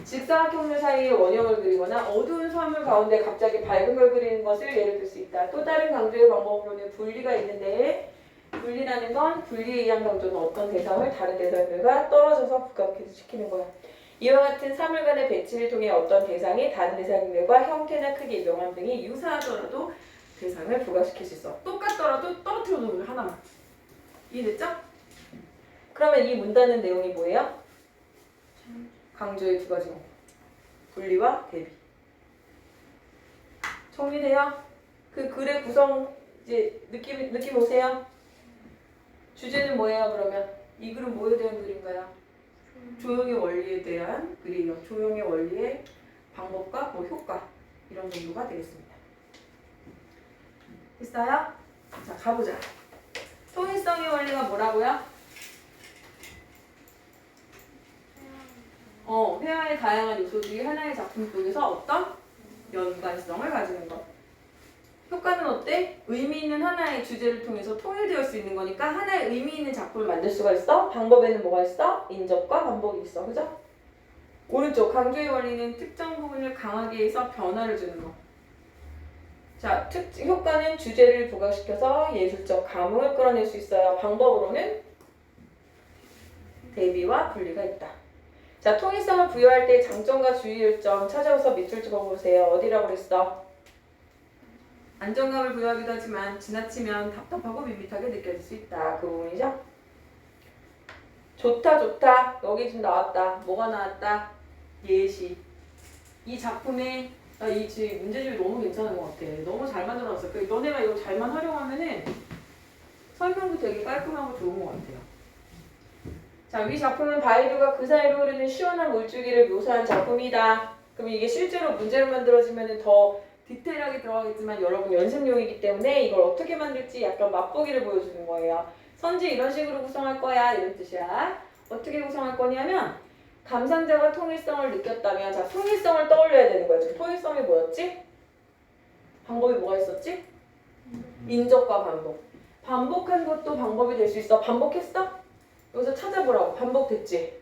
직사각형물 사이에 원형을 그리거나 어두운 사물 가운데 갑자기 밝은 걸 그리는 것을 예를 들 수 있다. 또 다른 강조의 방법으로는 분리가 있는데 분리라는 건 분리에 의한 강조는 어떤 대상을 다른 대상들과 떨어져서 부각시키는 거야. 이와 같은 사물 간의 배치를 통해 어떤 대상이 다른 대상들과 형태나 크기, 명암 등이 유사하더라도 대상을 부각시킬 수 있어. 똑같더라도 떨어뜨려 놓으면 하나만. 이해됐죠? 그러면 이 문단의 내용이 뭐예요? 강조의 두 가지. 분리와 대비. 정리돼요? 그 글의 구성 이제 느낌 오세요? 주제는 뭐예요? 그러면 이 글은 뭐에 대한 글인가요? 조용의 원리에 대한 글이에요. 조용의 원리의 방법과 뭐 효과 이런 정도가 되겠습니다. 됐어요? 자 가보자. 통일성의 원리가 뭐라고요? 회화의 다양한 요소들이 하나의 작품 속에서 어떤 연관성을 가지는 것. 효과는 어때? 의미 있는 하나의 주제를 통해서 통일되어 수 있는 거니까 하나의 의미 있는 작품을 만들 수가 있어. 방법에는 뭐가 있어? 인접과 반복이 있어. 그죠? 오른쪽 강조의 원리는 특정 부분을 강하게 해서 변화를 주는 거. 자, 효과는 주제를 부각시켜서 예술적 감흥을 끌어낼 수 있어요. 방법으로는 대비와 분리가 있다. 자, 통일성을 부여할 때 장점과 주의할 점 찾아서 밑줄 찍어보세요. 어디라고 그랬어? 안정감을 부여하기도 하지만 지나치면 답답하고 밋밋하게 느껴질 수 있다. 그 부분이죠? 좋다 좋다. 여기 지금 나왔다. 뭐가 나왔다? 예시. 이 작품에 이 문제집이 너무 괜찮은 것 같아. 너무 잘 만들어놨어. 그러니까 너네가 이거 잘만 활용하면은 설명도 되게 깔끔하고 좋은 것 같아요. 자, 위 작품은 바위류가 그 사이로 흐르는 시원한 물줄기를 묘사한 작품이다. 그럼 이게 실제로 문제로 만들어지면 더 디테일하게 들어가겠지만 여러분 연습용이기 때문에 이걸 어떻게 만들지 약간 맛보기를 보여주는 거예요. 선지 이런 식으로 구성할 거야 이런 뜻이야. 어떻게 구성할 거냐면 감상자가 통일성을 느꼈다면 자 통일성을 떠올려야 되는 거야. 지금 통일성이 뭐였지? 방법이 뭐가 있었지? 인적과 반복. 반복한 것도 방법이 될 수 있어. 반복했어? 여기서 찾아보라고. 반복됐지?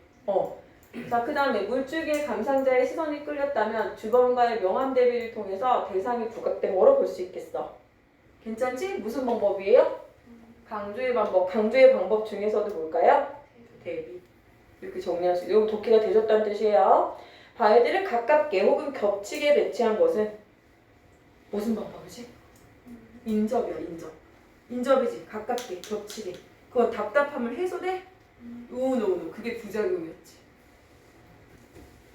자, 그 다음에 물줄기에 감상자의 시선이 끌렸다면 주번과의 명암 대비를 통해서 대상이 부각된 거로 볼 수 있겠어. 괜찮지? 무슨 방법이에요? 강조의 방법. 강조의 방법 중에서도 뭘까요? 대비. 이렇게 정리할 수 있어요. 여기 도끼가 되셨다는 뜻이에요. 바위들을 가깝게 혹은 겹치게 배치한 것은 무슨 방법이지? 인접이야, 인접. 인접이지. 가깝게, 겹치게. 그건 답답함을 해소돼? 노. 그게 부작용이었지.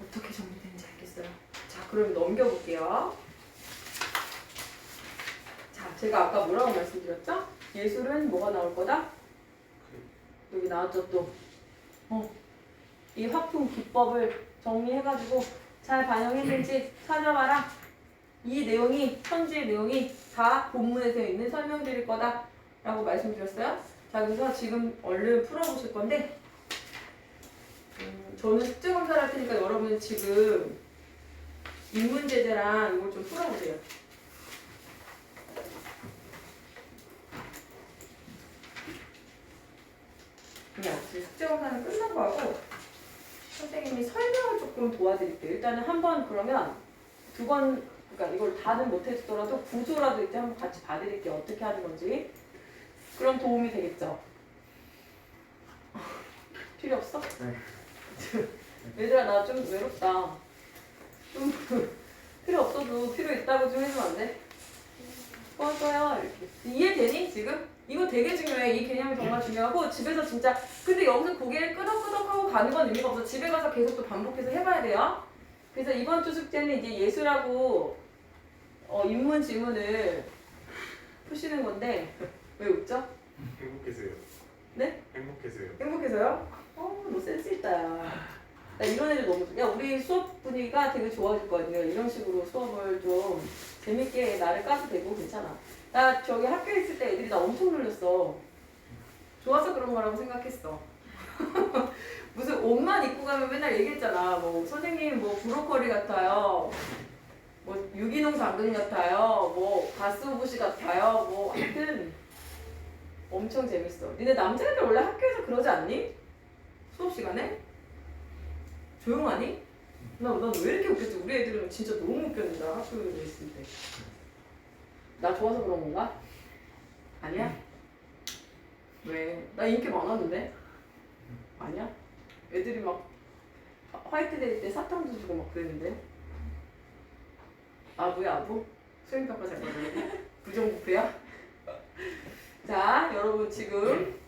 어떻게 정리되는지 알겠어요? 자, 그럼 넘겨볼게요. 자, 제가 아까 뭐라고 말씀드렸죠? 예술은 뭐가 나올 거다? 여기 나왔죠 또. 이 화풍 기법을 정리해가지고 잘 반영했는지 찾아봐라. 이 내용이, 선지의 내용이 다 본문에 되어 있는 설명드릴 거다 라고 말씀드렸어요. 자, 그래서 지금 얼른 풀어보실 건데 저는 숙제 검사를 할 테니까 여러분 지금 인문제재랑 이걸 좀 풀어보세요. 그냥 숙제 검사는 끝난 거고 선생님이 설명을 조금 도와드릴게요. 일단은 한번 그러면 두 번, 그러니까 이걸 다는 못해주더라도 구조라도 이제 한번 같이 봐드릴게요. 어떻게 하는 건지. 그럼 도움이 되겠죠? 필요 없어? 네. 얘들아 나 좀 외롭다. 좀 필요 없어도 필요 있다고 좀 해주면 안 돼? 꺼져요 이렇게. 이해되니 지금? 이거 되게 중요해. 이 개념이 정말 중요하고 집에서 진짜 근데 여기서 고개를 끄덕끄덕하고 가는 건 의미가 없어. 집에 가서 계속 또 반복해서 해봐야 돼요. 그래서 이번 주 숙제는 이제 예술하고 인문 지문을 푸시는 건데 왜 웃죠? 행복해서요. 네? 행복해서요. 행복해서요? 너 센스 있다 야. 나 이런 애들 너무 좋아. 야 우리 수업 분위기가 되게 좋아질 거 아니에요. 이런 식으로 수업을 좀 재밌게 나를 까도 되고 괜찮아. 나 저기 학교에 있을 때 애들이 나 엄청 놀렸어. 좋아서 그런 거라고 생각했어. 무슨 옷만 입고 가면 맨날 얘기했잖아. 뭐 선생님 뭐 브로콜리 같아요. 뭐 유기농 당근 같아요. 뭐 가스오부시 같아요. 뭐 하여튼 엄청 재밌어. 니네 남자애들 원래 학교에서 그러지 않니? 수업 시간에? 조용하니? 난 왜 이렇게 웃겼지? 우리 애들은 진짜 너무 웃겼는데 학교에 있을 때. 나 좋아서 그런 건가? 아니야? 왜? 나 인기 많았는데? 아니야? 애들이 막 화이트데이 때 사탕도 주고 막 그랬는데? 아부야 아부? 수행평가 잘 받았는데? 부정부패야? 자 여러분 지금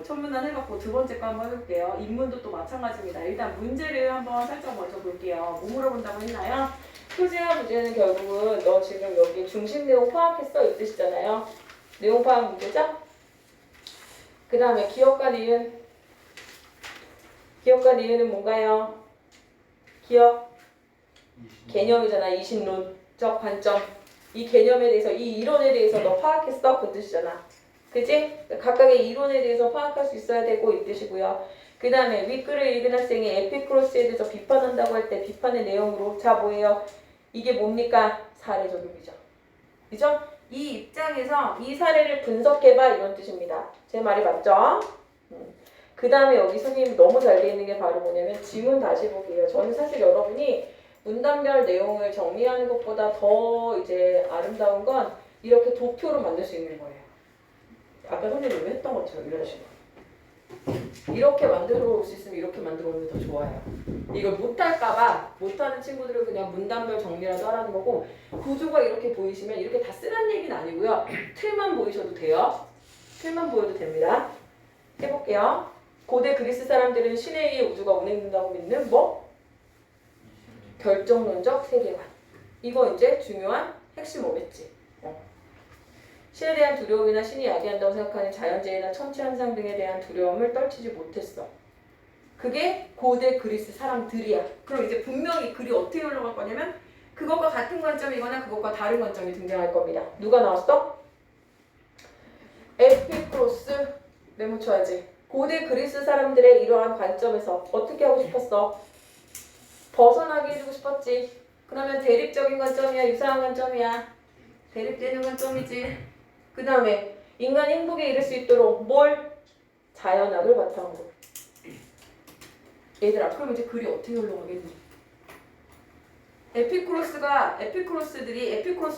첫문단 해봤고 두 번째 거 한번 해볼게요. 인문도 또 마찬가지입니다. 일단 문제를 한번 살짝 먼저 볼게요. 뭐 물어본다고 했나요? 소재와 부재는 결국은 너 지금 여기 중심 내용 파악했어 이 뜻이잖아요. 내용 파악 문제죠? 그 다음에 기억과 니은. 기억과 니은은 뭔가요? 기억 개념이잖아. 이신론적 관점. 이 개념에 대해서 이 이론에 대해서 너 파악했어 그 뜻이잖아. 그지? 각각의 이론에 대해서 파악할 수 있어야 되고 이 뜻이고요. 그 다음에 윗글을 읽은 학생이 에피크로스에 대해서 비판한다고 할 때 비판의 내용으로 자 뭐예요? 이게 뭡니까? 사례 적용이죠. 그죠? 이 입장에서 이 사례를 분석해봐 이런 뜻입니다. 제 말이 맞죠? 그 다음에 여기 선생님이 너무 잘 돼 있는 게 바로 뭐냐면 지문 다시 보기예요. 저는 사실 여러분이 문단별 내용을 정리하는 것보다 더 이제 아름다운 건 이렇게 도표로 만들 수 있는 거예요. 아까 선생님이 했던 것처럼 이런 식으로. 이렇게 만들어 올 수 있으면 이렇게 만들어 오는 게 더 좋아요. 이걸 못할까봐 못하는 친구들은 그냥 문단별 정리라도 하라는 거고, 구조가 이렇게 보이시면 이렇게 다 쓰란 얘기는 아니고요. 틀만 보이셔도 돼요. 틀만 보여도 됩니다. 해볼게요. 고대 그리스 사람들은 신에 의해 우주가 운행된다고 믿는 뭐? 결정론적 세계관. 이거 이제 중요한 핵심 뭐겠지? 신에 대한 두려움이나 신이 야기한다고 생각하는 자연재해나 천체현상 등에 대한 두려움을 떨치지 못했어. 그게 고대 그리스 사람들이야. 그럼 이제 분명히 글이 어떻게 흘러갈 거냐면 그것과 같은 관점이거나 그것과 다른 관점이 등장할 겁니다. 누가 나왔어? 에피쿠로스. 메모쳐야지. 고대 그리스 사람들의 이러한 관점에서 어떻게 하고 싶었어? 벗어나게 해주고 싶었지. 그러면 대립적인 관점이야, 유사한 관점이야? 대립되는 관점이지. 그 다음에 인간이 행복에 이를 수 있도록 뭘? 자연학을 바탕으로. 얘들아, 그럼 이제 글이 어떻게 흘러가겠니? 에피쿠로스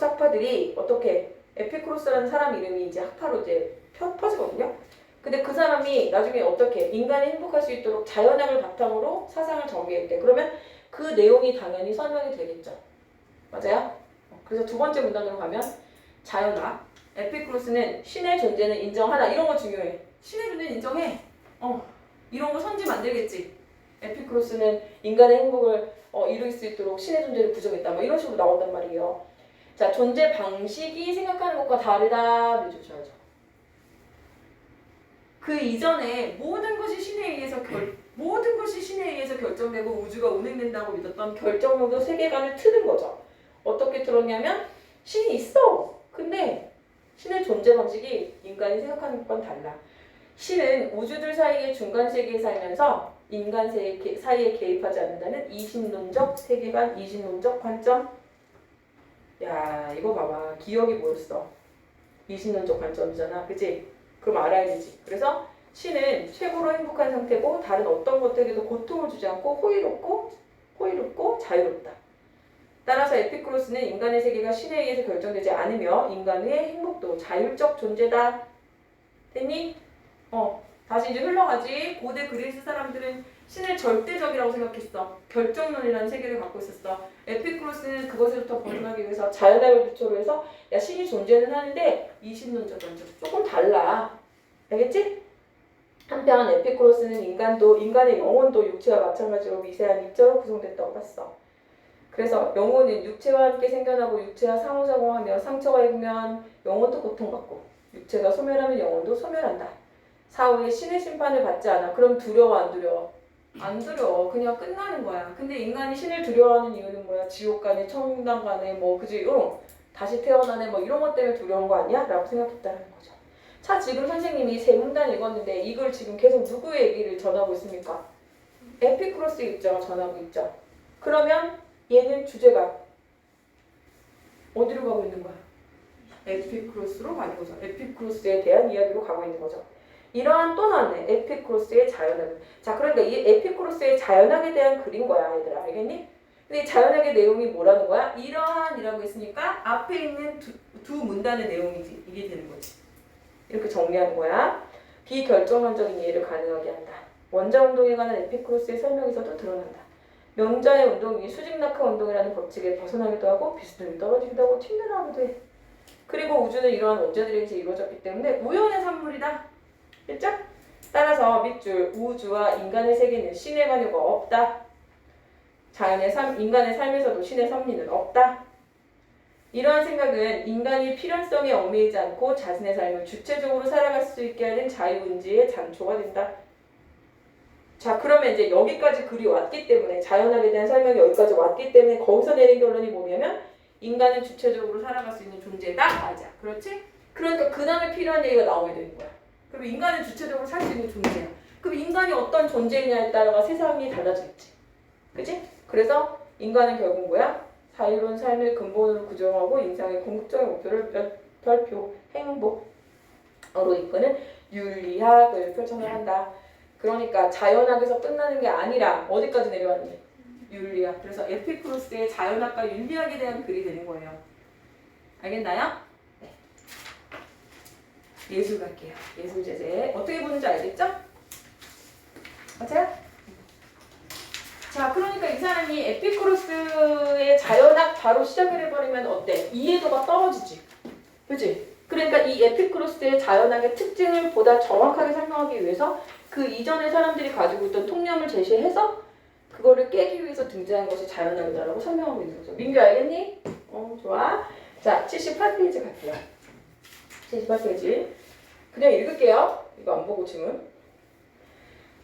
학파들이 어떻게? 에피쿠로스라는 사람 이름이 이제 학파로 이제 퍼지거든요. 근데 그 사람이 나중에 어떻게? 인간이 행복할 수 있도록 자연학을 바탕으로 사상을 전개했대. 그러면 그 내용이 당연히 설명이 되겠죠. 맞아요? 그래서 두 번째 문단으로 가면 자연학. 에피쿠로스는 신의 존재는 인정하나. 이런 거 중요해. 신의 존재는 인정해. 이런 거 선지 만들겠지. 에피쿠로스는 인간의 행복을 이룰 수 있도록 신의 존재를 부정했다. 뭐 이런 식으로 나온단 말이에요. 자, 존재 방식이 생각하는 것과 다르다. 해주셔야죠. 그 이전에 모든 것이 신에 의해서 결정되고 우주가 운행된다고 믿었던 결정론적 세계관을 트는 거죠. 어떻게 틀었냐면 신이 있어. 근데 신의 존재 방식이 인간이 생각하는 것과는 달라. 신은 우주들 사이의 중간 세계에 살면서 인간 사이에 개입하지 않는다는 이신론적 세계관, 이신론적 관점. 야, 이거 봐봐. 기억이 뭐였어? 이신론적 관점이잖아. 그치? 그럼 알아야 되지. 그래서 신은 최고로 행복한 상태고 다른 어떤 것들에게도 고통을 주지 않고 호의롭고 자유롭다. 따라서 에피쿠로스는 인간의 세계가 신에 의해서 결정되지 않으며 인간의 행복도 자율적 존재다. 됐니? 다시 이제 흘러가지. 고대 그리스 사람들은 신을 절대적이라고 생각했어. 결정론이라는 세계를 갖고 있었어. 에피쿠로스는 그것에부터 벗어나기 위해서 자연학을 기초로 해서 야, 신이 존재는 하는데 이신론적 관점 조금 달라. 알겠지? 한편 에피쿠로스는 인간의 영혼도 육체와 마찬가지로 미세한 입자로 구성됐다고 봤어. 그래서 영혼은 육체와 함께 생겨나고 육체와 상호작용하며 상처가 입으면 영혼도 고통받고 육체가 소멸하면 영혼도 소멸한다. 사후에 신의 심판을 받지 않아. 그럼 두려워 안 두려워? 안 두려워. 그냥 끝나는 거야. 근데 인간이 신을 두려워하는 이유는 뭐야? 지옥 가네, 천당 가네, 뭐 그지? 다시 태어나네, 뭐 이런 것 때문에 두려운 거 아니야? 라고 생각했다는 거죠. 자, 지금 선생님이 세 문단 읽었는데 이걸 지금 계속 누구의 얘기를 전하고 있습니까? 에피쿠로스의 입장을 전하고 있죠. 그러면 얘는 주제가 어디로 가고 있는 거야? 에피쿠로스로 가는 거죠. 에피쿠로스에 대한 이야기로 가고 있는 거죠. 이러한 또 나왔네. 에피쿠로스의 자연학. 자, 그러니까 이 에피쿠로스의 자연학에 대한 글인 거야, 얘들아. 알겠니? 근데 자연학의 내용이 뭐라는 거야? 이러한이라고 했으니까 앞에 있는 두 문단의 내용이지. 이게 되는 거지. 이렇게 정리하는 거야. 비결정론적인 이해를 가능하게 한다. 원자 운동에 관한 에피쿠로스의 설명에서도 드러난다. 명자의 운동이 수직낙하 운동이라는 법칙에 벗어나기도 하고 비스듬히 떨어지기도 하고 튕겨나가기도 해. 그리고 우주는 이러한 원자들에게서 이루어졌기 때문에 우연의 산물이다. 됐죠? 따라서 밑줄 우주와 인간의 세계는 신의 관여가 없다. 인간의 삶에서도 신의 섭리는 없다. 이러한 생각은 인간이 필연성에 얽매이지 않고 자신의 삶을 주체적으로 살아갈 수 있게 하는 자유의지의 장초가 된다. 자, 그러면 이제 여기까지 글이 왔기 때문에 자연학에 대한 설명이 여기까지 왔기 때문에 거기서 내린 결론이 뭐냐면 인간은 주체적으로 살아갈 수 있는 존재다. 맞아. 그렇지? 그러니까 그 다음에 필요한 얘기가 나오게 되는 거야. 그럼 인간은 주체적으로 살 수 있는 존재야. 그럼 인간이 어떤 존재이냐에 따라 세상이 달라지겠지. 그치? 그래서 인간은 결국 뭐야? 자유로운 삶을 근본으로 구정하고 인생의 궁극적인 목표를 별표, 행복으로 이끄는 윤리학을 펼쳐나간다. 그러니까 자연학에서 끝나는 게 아니라 어디까지 내려왔니? 윤리학. 그래서 에피쿠로스의 자연학과 윤리학에 대한 글이 되는 거예요. 알겠나요? 네. 예술 갈게요. 예술 제재. 어떻게 보는지 알겠죠? 맞아요? 자, 그러니까 이 사람이 에피쿠로스의 자연학 바로 시작을 해버리면 어때? 이해도가 떨어지지. 그치? 그러니까 이 에피쿠로스의 자연학의 특징을 보다 정확하게 설명하기 위해서 그 이전의 사람들이 가지고 있던 통념을 제시해서 그거를 깨기 위해서 등장한 것이 자연학이다라고 설명하고 있는 거죠. 민규 알겠니? 좋아. 자, 78페이지 갈게요. 78페이지. 그냥 읽을게요. 이거 안 보고 질문.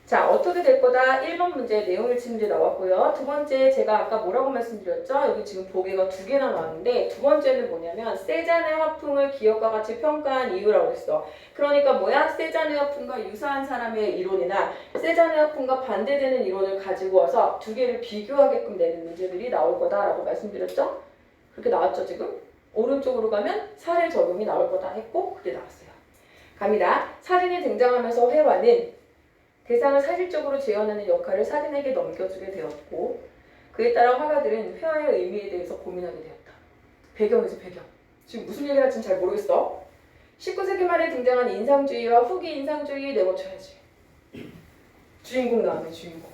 자, 어떻게 될 거다? 1번 문제 내용을 치는 문제 나왔고요. 두 번째 제가 아까 뭐라고 말씀드렸죠? 여기 지금 보기가 2개나 나왔는데 두 번째는 뭐냐면 세잔의 화풍을 기억과 같이 평가한 이유라고 했어. 그러니까 뭐야? 세잔의 화풍과 유사한 사람의 이론이나 세잔의 화풍과 반대되는 이론을 가지고 와서 두 개를 비교하게끔 내는 문제들이 나올 거다라고 말씀드렸죠? 그렇게 나왔죠 지금? 오른쪽으로 가면 사례 적용이 나올 거다 했고 그게 나왔어요. 갑니다. 사진이 등장하면서 회화는 대상을 사실적으로 재현하는 역할을 사진에게 넘겨주게 되었고 그에 따라 화가들은 회화의 의미에 대해서 고민하게 되었다. 배경에서 배경. 지금 무슨 얘기를 할지는 잘 모르겠어. 19세기 말에 등장한 인상주의와 후기 인상주의 내고쳐야지. 주인공 나오네 주인공.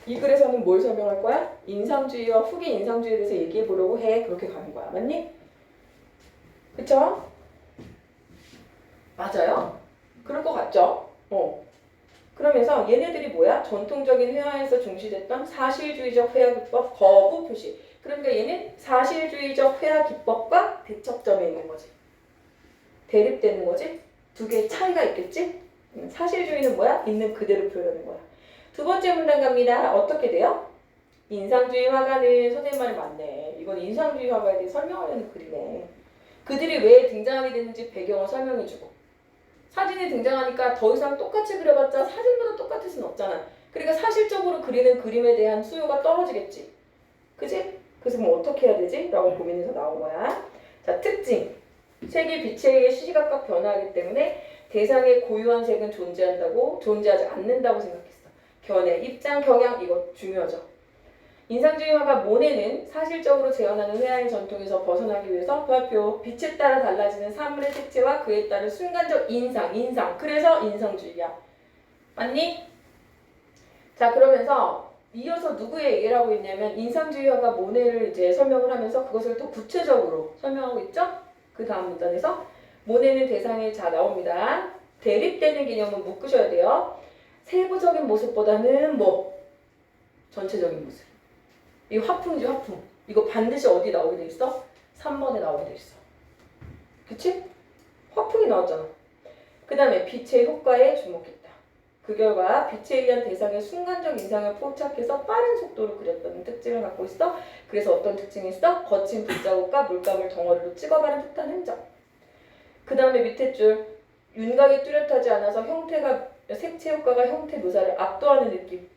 이 글에서는 뭘 설명할 거야? 인상주의와 후기 인상주의에 대해서 얘기해 보려고 해. 그렇게 가는 거야. 맞니? 그쵸? 맞아요? 그럴 것 같죠? 그러면서 얘네들이 뭐야? 전통적인 회화에서 중시됐던 사실주의적 회화 기법 거부 표시. 그러니까 얘는 사실주의적 회화 기법과 대척점에 있는 거지. 대립되는 거지. 두 개의 차이가 있겠지? 사실주의는 뭐야? 있는 그대로 표현하는 거야. 두 번째 문단 갑니다. 어떻게 돼요? 인상주의 화가는 선생님 말이 맞네. 이건 인상주의 화가에 대해 설명하려는 글이네. 그들이 왜 등장하게 됐는지 배경을 설명해주고 사진이 등장하니까 더 이상 똑같이 그려봤자 사진보다 똑같을 수는 없잖아. 그러니까 사실적으로 그리는 그림에 대한 수요가 떨어지겠지. 그지? 그래서 뭐 어떻게 해야 되지? 라고 고민해서 나온 거야. 자, 특징. 색이 빛에 의해 시시각각 변화하기 때문에 대상의 고유한 색은 존재하지 않는다고 생각했어. 견해, 입장, 경향 이거 중요하죠. 인상주의 화가 모네는 사실적으로 재현하는 회화의 전통에서 벗어나기 위해서 발표, 빛에 따라 달라지는 사물의 색채와 그에 따른 순간적 인상. 그래서 인상주의야. 맞니? 자, 그러면서 이어서 누구의 얘기를 하고 있냐면 인상주의 화가 모네를 이제 설명을 하면서 그것을 더 구체적으로 설명하고 있죠? 그 다음 문단에서 모네는 대상에 자 나옵니다. 대립되는 개념은 묶으셔야 돼요. 세부적인 모습보다는 뭐? 전체적인 모습. 이 화풍이지 화풍. 이거 반드시 어디 나오게 돼 있어? 3번에 나오게 돼 있어. 그치? 화풍이 나왔잖아. 그 다음에 빛의 효과에 주목했다. 그 결과 빛에 의한 대상의 순간적 인상을 포착해서 빠른 속도로 그렸다는 특징을 갖고 있어. 그래서 어떤 특징이 있어? 거친 붓자국과 물감을 덩어리로 찍어가는 듯한 흔적. 그 다음에 밑에 줄 윤곽이 뚜렷하지 않아서 색채 효과가 형태 묘사를 압도하는 느낌.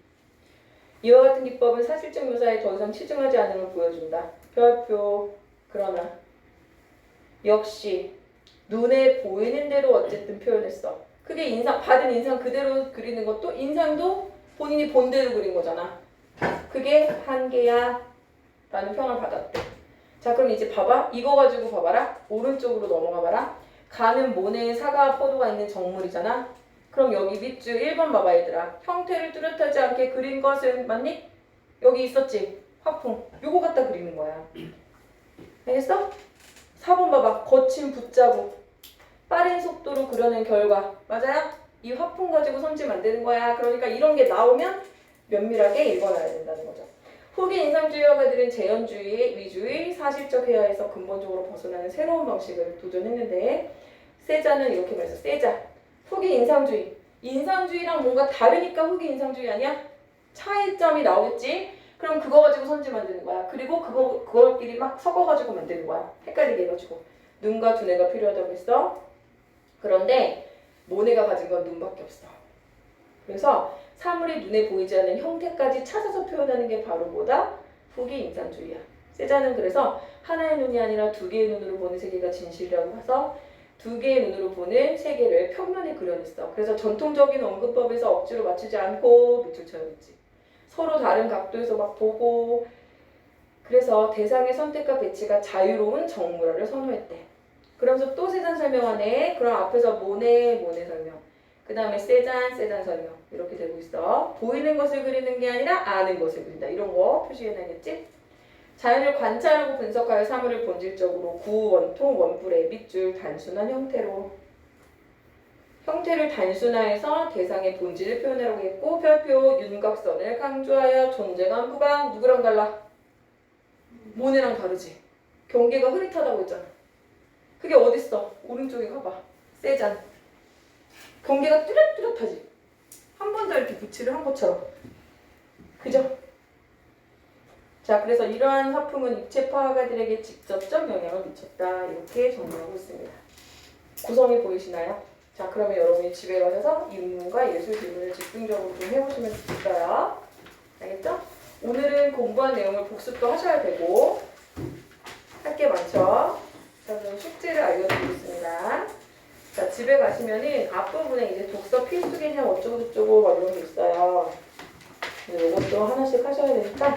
이와 같은 기법은 사실적 묘사에 더 이상 치중하지 않은 걸 보여준다. 별표. 그러나 역시 눈에 보이는 대로 어쨌든 표현했어. 그게 받은 인상 그대로 그리는 것도 인상도 본인이 본 대로 그린 거잖아. 그게 한계야 라는 평을 받았대. 자, 그럼 이제 봐봐. 이거 가지고 봐봐라. 오른쪽으로 넘어가 봐라. 가는 모네의 사과와 포도가 있는 정물이잖아. 그럼 여기 밑줄 1번 봐봐 얘들아. 형태를 뚜렷하지 않게 그린 것은 맞니? 여기 있었지? 화풍. 요거 갖다 그리는 거야. 알겠어? 4번 봐봐. 거친 붓자국. 빠른 속도로 그려낸 결과. 맞아요? 이 화풍 가지고 선지 만드는 거야. 그러니까 이런 게 나오면 면밀하게 읽어놔야 된다는 거죠. 후기 인상주의 화가들은 재현주의, 위주의, 사실적 회화에서 근본적으로 벗어나는 새로운 방식을 도전했는데 세자는 이렇게 말해서 세자. 후기 인상주의. 인상주의랑 뭔가 다르니까 후기 인상주의 아니야? 차이점이 나오겠지? 그럼 그거 가지고 선지 만드는 거야. 그리고 그걸끼리 막 섞어가지고 만드는 거야. 헷갈리게 해가지고. 눈과 두뇌가 필요하다고 했어. 그런데 모네가 가진 건 눈밖에 없어. 그래서 사물이 눈에 보이지 않는 형태까지 찾아서 표현하는 게 바로 뭐다? 후기 인상주의야. 세자는 그래서 하나의 눈이 아니라 두 개의 눈으로 보는 세계가 진실이라고 해서 두 개의 눈으로 보는 세계를 평면에 그려냈어. 그래서 전통적인 언급법에서 억지로 맞추지 않고 밑줄 쳐야겠지. 서로 다른 각도에서 막 보고. 그래서 대상의 선택과 배치가 자유로운 정물화를 선호했대. 그러면서 또 세잔 설명하네. 그럼 앞에서 모네 설명. 그 다음에 세잔 설명. 이렇게 되고 있어. 보이는 것을 그리는 게 아니라 아는 것을 그린다. 이런 거 표시해놔야겠지? 자연을 관찰하고 분석하여 사물을 본질적으로 구, 원통, 원뿔의 밑줄, 단순한 형태로. 형태를 단순화해서 대상의 본질을 표현하려고 했고 별표, 윤곽선을 강조하여 존재감, 후광, 누구랑 달라? 모네랑 다르지. 경계가 흐릿하다고 했잖아. 그게 어딨어? 오른쪽에 가봐. 세잔. 경계가 뚜렷뚜렷하지. 한 번 더 이렇게 붙이를 한 것처럼. 그죠? 자, 그래서 이러한 화풍은 입체 파화가들에게 직접적 영향을 미쳤다. 이렇게 정리하고 있습니다. 구성이 보이시나요? 자, 그러면 여러분이 집에 가셔서 인문과 예술 질문을 집중적으로 좀 해보시면 좋겠어요. 알겠죠? 오늘은 공부한 내용을 복습도 하셔야 되고 할 게 많죠? 자, 그럼 숙제를 알려드리고 있습니다. 자, 집에 가시면은 앞부분에 이제 독서 필수 개념 어쩌고저쩌고 막 이런 게 있어요. 이것도 하나씩 하셔야 되니까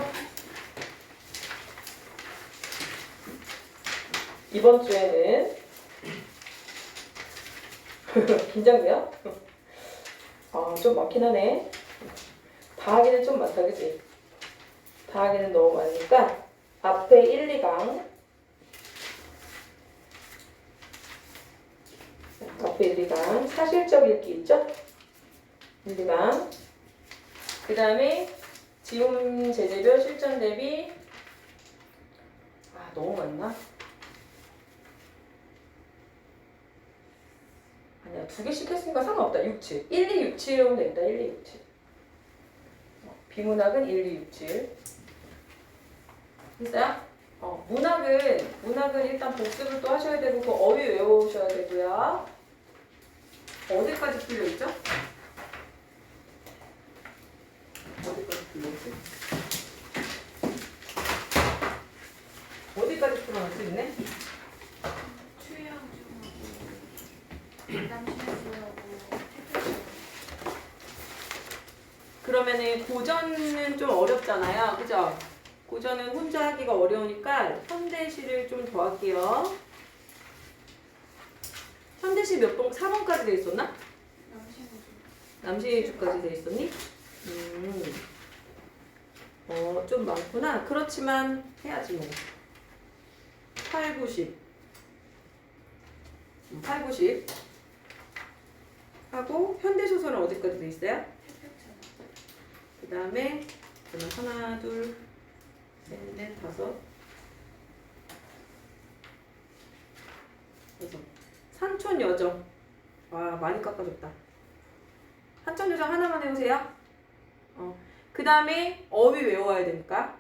이번 주에는 긴장돼요? 좀 많긴 하네. 다 하기는 좀 많다, 그치? 다 하기는 너무 많으니까 앞에 1, 2강 앞에 1, 2강 사실적 읽기 있죠? 1, 2강 그 다음에 지문 제재별 실전 대비 너무 많나? 아니야, 2개씩 했으니까 상관없다. 6, 7 1, 2, 6, 7이라고 되겠다. 1, 2, 6, 7 비문학은 1, 2, 6, 7 됐어요? 문학은 일단 복습을 또 하셔야 되고 그 어휘 외워오셔야 되고요. 어디까지 풀려있죠? 어디까지 풀려있지? 어디까지 풀어놓을 수 있네? 그러면은 고전은 좀 어렵잖아요. 그죠? 고전은 혼자 하기가 어려우니까 현대시를 좀 더 할게요. 현대시 몇 번? 4번까지 돼 있었나? 남시주까지 돼 있었니? 좀 많구나. 그렇지만 해야지 뭐. 8, 90 8, 90 하고 현대소설은 어디까지 돼 있어요? 그 다음에 하나, 둘, 셋, 넷, 다섯, 여섯. 산촌여정. 와, 많이 깎아줬다. 산촌여정 하나만 해보세요. 그 다음에 어휘 외워야 되니까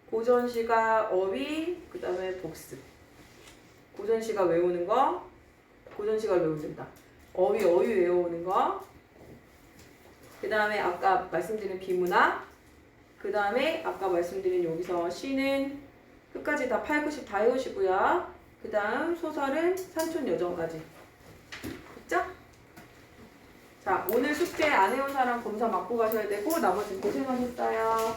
고전시가 어휘, 그 다음에 복습. 고전시가 외우는 거, 고전시가 외우면 된다. 어휘 외워오는 거. 그 다음에 아까 말씀드린 비문학. 그 다음에 아까 말씀드린 여기서 시는 끝까지 다 8, 90 다 해오시고요. 그 다음 소설은 산촌여정까지. 됐죠? 자, 오늘 숙제 안 해온 사람 검사 맞고 가셔야 되고 나머지는 고생하셨어요.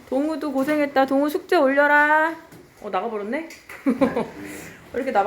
동우도 고생했다. 동우 숙제 올려라. 나가버렸네? 왜 이렇게 나가